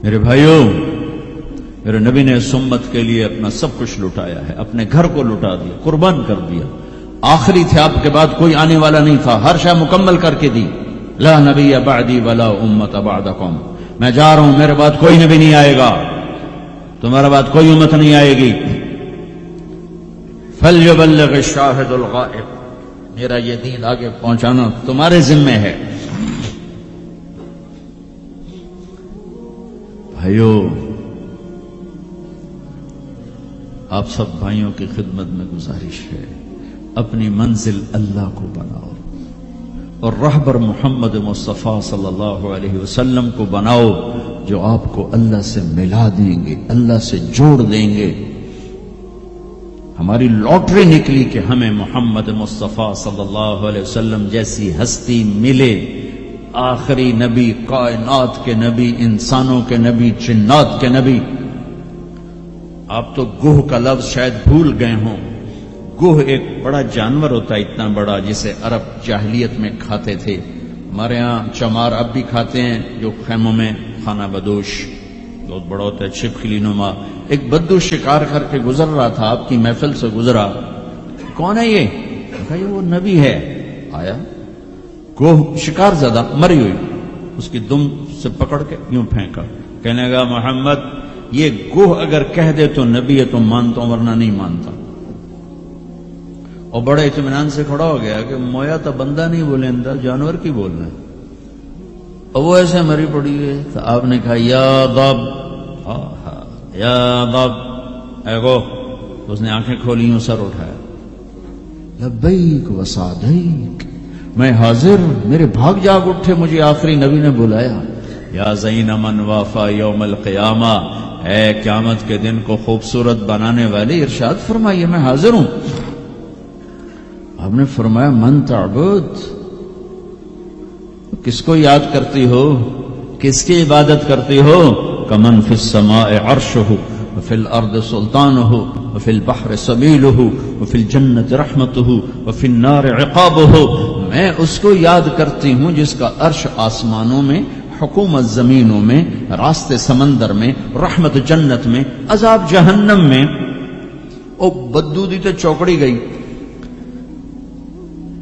میرے بھائیوں، میرے نبی نے اس امت کے لیے اپنا سب کچھ لٹایا ہے، اپنے گھر کو لٹا دیا، قربان کر دیا، آخری تھے، آپ کے بعد کوئی آنے والا نہیں تھا، ہر شے مکمل کر کے دی، لا نبی بعدی ولا امت بعدکم، میں جا رہا ہوں میرے بعد کوئی نبی نہیں آئے گا، تمہارے بعد کوئی امت نہیں آئے گی، فلیبلغ الشاہد الغائب، میرا یہ دین آگے پہنچانا تمہارے ذمہ ہے۔ بھائیو، آپ سب بھائیوں کی خدمت میں گزارش ہے، اپنی منزل اللہ کو بناؤ اور رہبر محمد مصطفیٰ صلی اللہ علیہ وسلم کو بناؤ، جو آپ کو اللہ سے ملا دیں گے، اللہ سے جوڑ دیں گے۔ ہماری لاٹری نکلی کہ ہمیں محمد مصطفیٰ صلی اللہ علیہ وسلم جیسی ہستی ملے، آخری نبی، کائنات کے نبی، انسانوں کے نبی، جنات کے نبی۔ آپ تو گوہ کا لفظ شاید بھول گئے ہوں۔ گوہ ایک بڑا جانور ہوتا ہے، اتنا بڑا، جسے عرب جاہلیت میں کھاتے تھے۔ ہمارے ہاں چمار اب بھی کھاتے ہیں، جو خیموں میں خانہ بدوش بہت بڑا ہوتا ہے، چھپکلی نما۔ ایک بدو شکار کر کے گزر رہا تھا، آپ کی محفل سے گزرا۔ کون ہے یہ؟ کہا یہ وہ نبی ہے۔ آیا گوہ شکار زدہ مری ہوئی، اس کی دم سے پکڑ کے یوں پھینکا، کہنے لگا محمد یہ گوہ اگر کہہ دے تو نبی ہے تو مانتا ہوں، ورنہ نہیں مانتا۔ اور بڑے اطمینان سے کھڑا ہو گیا کہ مویا تو بندہ نہیں بولے اندر، جانور کی بولنا ہے۔ اور وہ ایسے مری پڑی ہے تو آپ نے کہا یا ضب، یا ضب، اے گوہ۔ اس نے آنکھیں کھولی، یوں سر اٹھایا، لبیک و سعدیک، میں حاضر، میرے بھاگ جاگ اٹھے، مجھے آخری نبی نے بلایا۔ یا زین من وافا یوم القیامہ، اے قیامت کے دن کو خوبصورت بنانے والے، ارشاد فرمائیے میں حاضر ہوں۔ آپ نے فرمایا من تعبد، کس کو یاد کرتی ہو، کس کی عبادت کرتی ہو؟ کمن فی السماء عرشہ وفی الارض سلطانہ وفی البحر سبیلہ وفی الجنت رحمتہ وفی النار عقابہ۔ میں اس کو یاد کرتی ہوں جس کا عرش آسمانوں میں، حکومت زمینوں میں، راستے سمندر میں، رحمت جنت میں، عذاب جہنم میں۔ او بدو دی تو چوکڑی گئی۔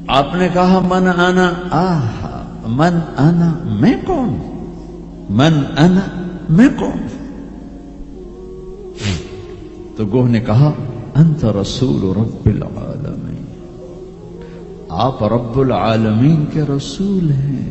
آپ نے کہا من انا، من انا، میں کون؟ من انا، میں کون؟ تو گوہ نے کہا انت رسول رب العالمین، آپ رب العالمین کے رسول ہیں۔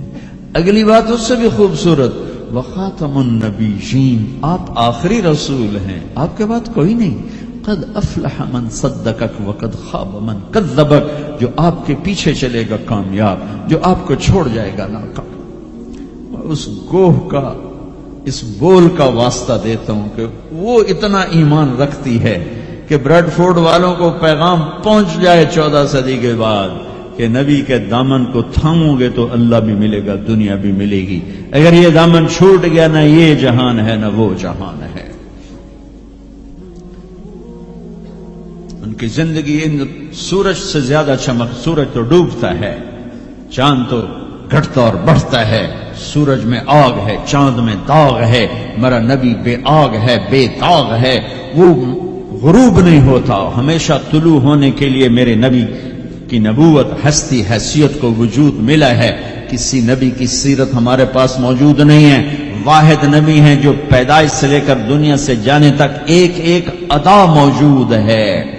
اگلی بات اس سے بھی خوبصورت، وخاتم النبیین، آپ آخری رسول ہیں، آپ کے بعد کوئی نہیں۔ قد افلح من صدقک وقد خاب من کذبک، جو آپ کے پیچھے چلے گا کامیاب، جو آپ کو چھوڑ جائے گا ناکام۔ اس گوہ کا، اس بول کا واسطہ دیتا ہوں کہ وہ اتنا ایمان رکھتی ہے کہ بریڈ فورڈ والوں کو پیغام پہنچ جائے 14 صدی کے بعد کہ نبی کے دامن کو تھامو گے تو اللہ بھی ملے گا، دنیا بھی ملے گی۔ اگر یہ دامن چھوٹ گیا، نہ یہ جہان ہے نہ وہ جہان ہے۔ ان کی زندگی سورج سے زیادہ چمک، سورج تو ڈوبتا ہے، چاند تو گھٹتا اور بڑھتا ہے، سورج میں آگ ہے، چاند میں داغ ہے، میرا نبی بے آگ ہے، بے داغ ہے، وہ غروب نہیں ہوتا، ہمیشہ طلوع ہونے کے لیے میرے نبی کی نبوت، ہستی، حیثیت کو وجود ملا ہے۔ کسی نبی کی سیرت ہمارے پاس موجود نہیں ہے۔ واحد نبی ہیں جو پیدائش سے لے کر دنیا سے جانے تک ایک ایک ادا موجود ہے۔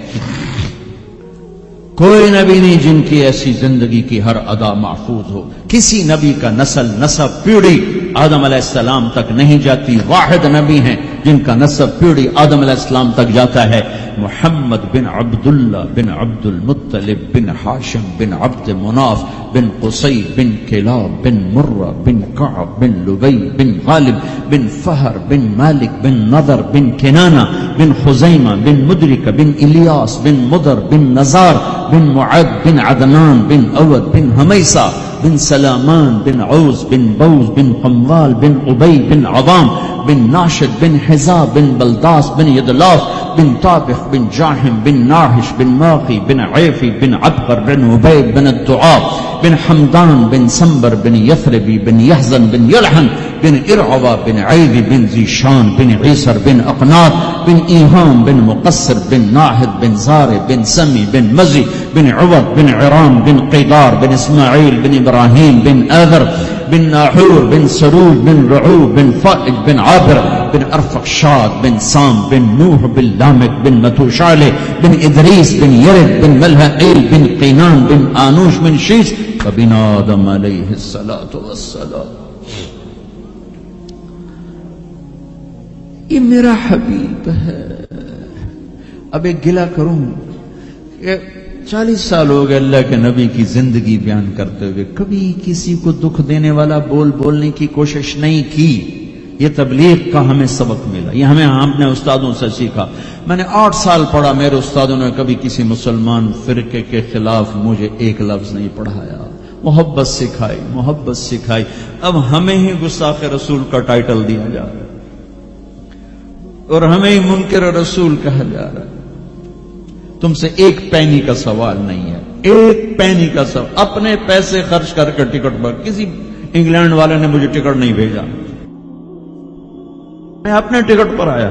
کوئی نبی نہیں جن کی ایسی زندگی کی ہر ادا محفوظ ہو۔ کسی نبی کا نسب پیڑھی آدم علیہ السلام تک نہیں جاتی۔ واحد نبی ہیں جن کا نسب پیڑھی آدم علیہ السلام تک جاتا ہے۔ محمد بن عبداللہ بن عبد المطلب بن ہاشم بن عبد مناف بن قصی بن کلاب بن مرہ بن کعب بن لبی بن غالب بن فہر بن مالک بن نضر بن کنانہ بن خزیمہ بن مدرک بن الیاس بن مدر بن نزار بن معد بن عدنان بن اود بن حمیسہ بن سلامان بن عوز بن بوز بن قموال بن عبی بن عظام بن ناشد بن حزاب بن بلداس بن یدلاف بن طابخ بن جاحم بن ناحش بن ماقی بن عیفی بن عبقر بن عبید بن الدعاب بن حمدان بن سنبر بن یثربی بن یحزن بن یلحن بن ارعوہ بن عیدی بن زیشان بن عیسر بن اقناط بن ایہام بن مقصر بن ناہد بن زار بن سمی بن مزی بن عوض بن عرام بن قیدار بن اسماعیل بن ابراہیم بن آذر بن ناحور بن سرود بن رعوب بن فائج بن عابر بن ارفقشاد بن سام بن نوح بن لامک بن متوشالہ بن ادریس بن یرد بن ملہئیل بن قینان بن آنوش بن شیش وبن آدم علیہ السلام۔ یہ میرا حبیب ہے، اب ایک گلہ کروں کہ 40 سال ہو گئے اللہ کے نبی کی زندگی بیان کرتے ہوئے، کبھی کسی کو دکھ دینے والا بولنے کی کوشش نہیں کی. یہ تبلیغ کا ہمیں سبق ملا، یہ ہم نے استادوں سے سیکھا. میں نے 8 سال پڑھا، میرے استادوں نے کبھی کسی مسلمان فرقے کے خلاف مجھے ایک لفظ نہیں پڑھایا. محبت سکھائی. اب ہمیں ہی گستاخ رسول کا ٹائٹل دیا جا رہا ہے اور ہمیں ہی منکر رسول کہا جا رہا ہے. تم سے ایک پینی کا سوال نہیں ہے، ایک پینی کا سوال. اپنے پیسے خرچ کر کے ٹکٹ پر، کسی انگلینڈ والے نے مجھے ٹکٹ نہیں بھیجا، میں اپنے ٹکٹ پر آیا،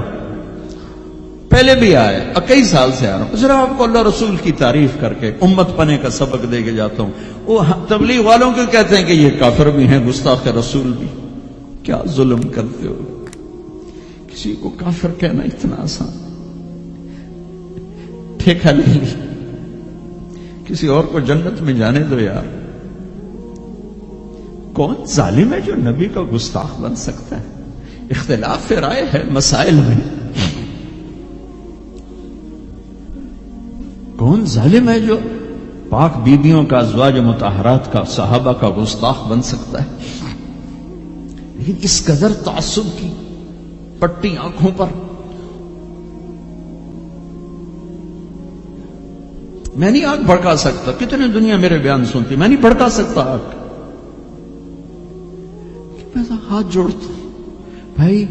پہلے بھی آیا، کئی سال سے آ رہا ہوں. صرف آپ کو اللہ رسول کی تعریف کر کے امت پنے کا سبق دے کے جاتا ہوں. وہ تبلیغ والوں کو کہتے ہیں کہ یہ کافر بھی ہیں، گستاخ رسول بھی. کیا ظلم کرتے ہو، کسی کو کافر کہنا اتنا آسان. ٹھیکہ نہیں، کسی اور کو جنت میں جانے دو یار. کون ظالم ہے جو نبی کا گستاخ بن سکتا ہے؟ اختلاف رائے ہے مسائل میں. کون ظالم ہے جو پاک بیبیوں کا، ازواج مطہرات کا، صحابہ کا گستاخ بن سکتا ہے؟ لیکن اس قدر تعصب کی پٹی آنکھوں پر. میں نہیں آگ بھڑکا سکتا، کتنے دنیا میرے بیان سنتی، میں نہیں بھڑکا سکتا آگ. میں ہاتھ جوڑتا ہوں، بھائی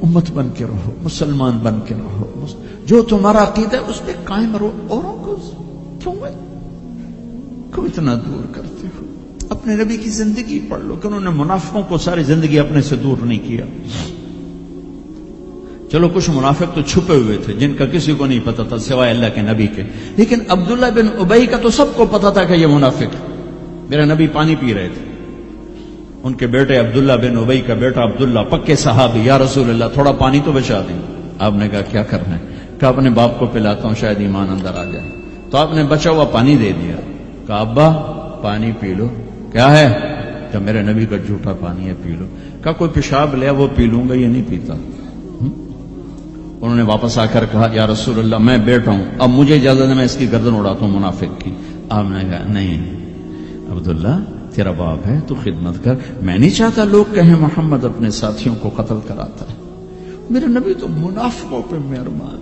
امت بن کے رہو، مسلمان بن کے رہو، جو تمہارا عقیدہ ہے اس پہ قائم رہو. اوروں کو کیوں اتنا دور کرتے ہو؟ اپنے نبی کی زندگی پڑھ لو کہ انہوں نے منافقوں کو ساری زندگی اپنے سے دور نہیں کیا. چلو کچھ منافق تو چھپے ہوئے تھے جن کا کسی کو نہیں پتا تھا سوائے اللہ کے نبی کے، لیکن عبداللہ بن ابی کا تو سب کو پتا تھا کہ یہ منافق. میرے نبی پانی پی رہے تھے، ان کے بیٹے عبداللہ بن ابی کا بیٹا عبداللہ پکے صحابی، یا رسول اللہ تھوڑا پانی تو بچا دیں. آپ نے کہا کیا کرنا ہے؟ کہا اپنے باپ کو پلاتا ہوں شاید ایمان اندر آ جائے. تو آپ نے بچا ہوا پانی دے دیا. کہا ابا پانی پی لو. کیا ہے؟ کہ میرے نبی کا جھوٹا پانی ہے، پی لو. کہا کوئی پیشاب لیا وہ پی لوں گا، یہ نہیں پیتا. انہوں نے واپس آ کر کہا یا رسول اللہ میں بیٹا ہوں، اب مجھے اجازت ہے میں اس کی گردن اڑاتا ہوں منافق کی. آپ نے کہا نہیں عبداللہ تیرا باپ ہے تو خدمت کر. میں نہیں چاہتا لوگ کہیں محمد اپنے ساتھیوں کو قتل کراتا ہے. میرے نبی تو منافقوں پہ مہربان.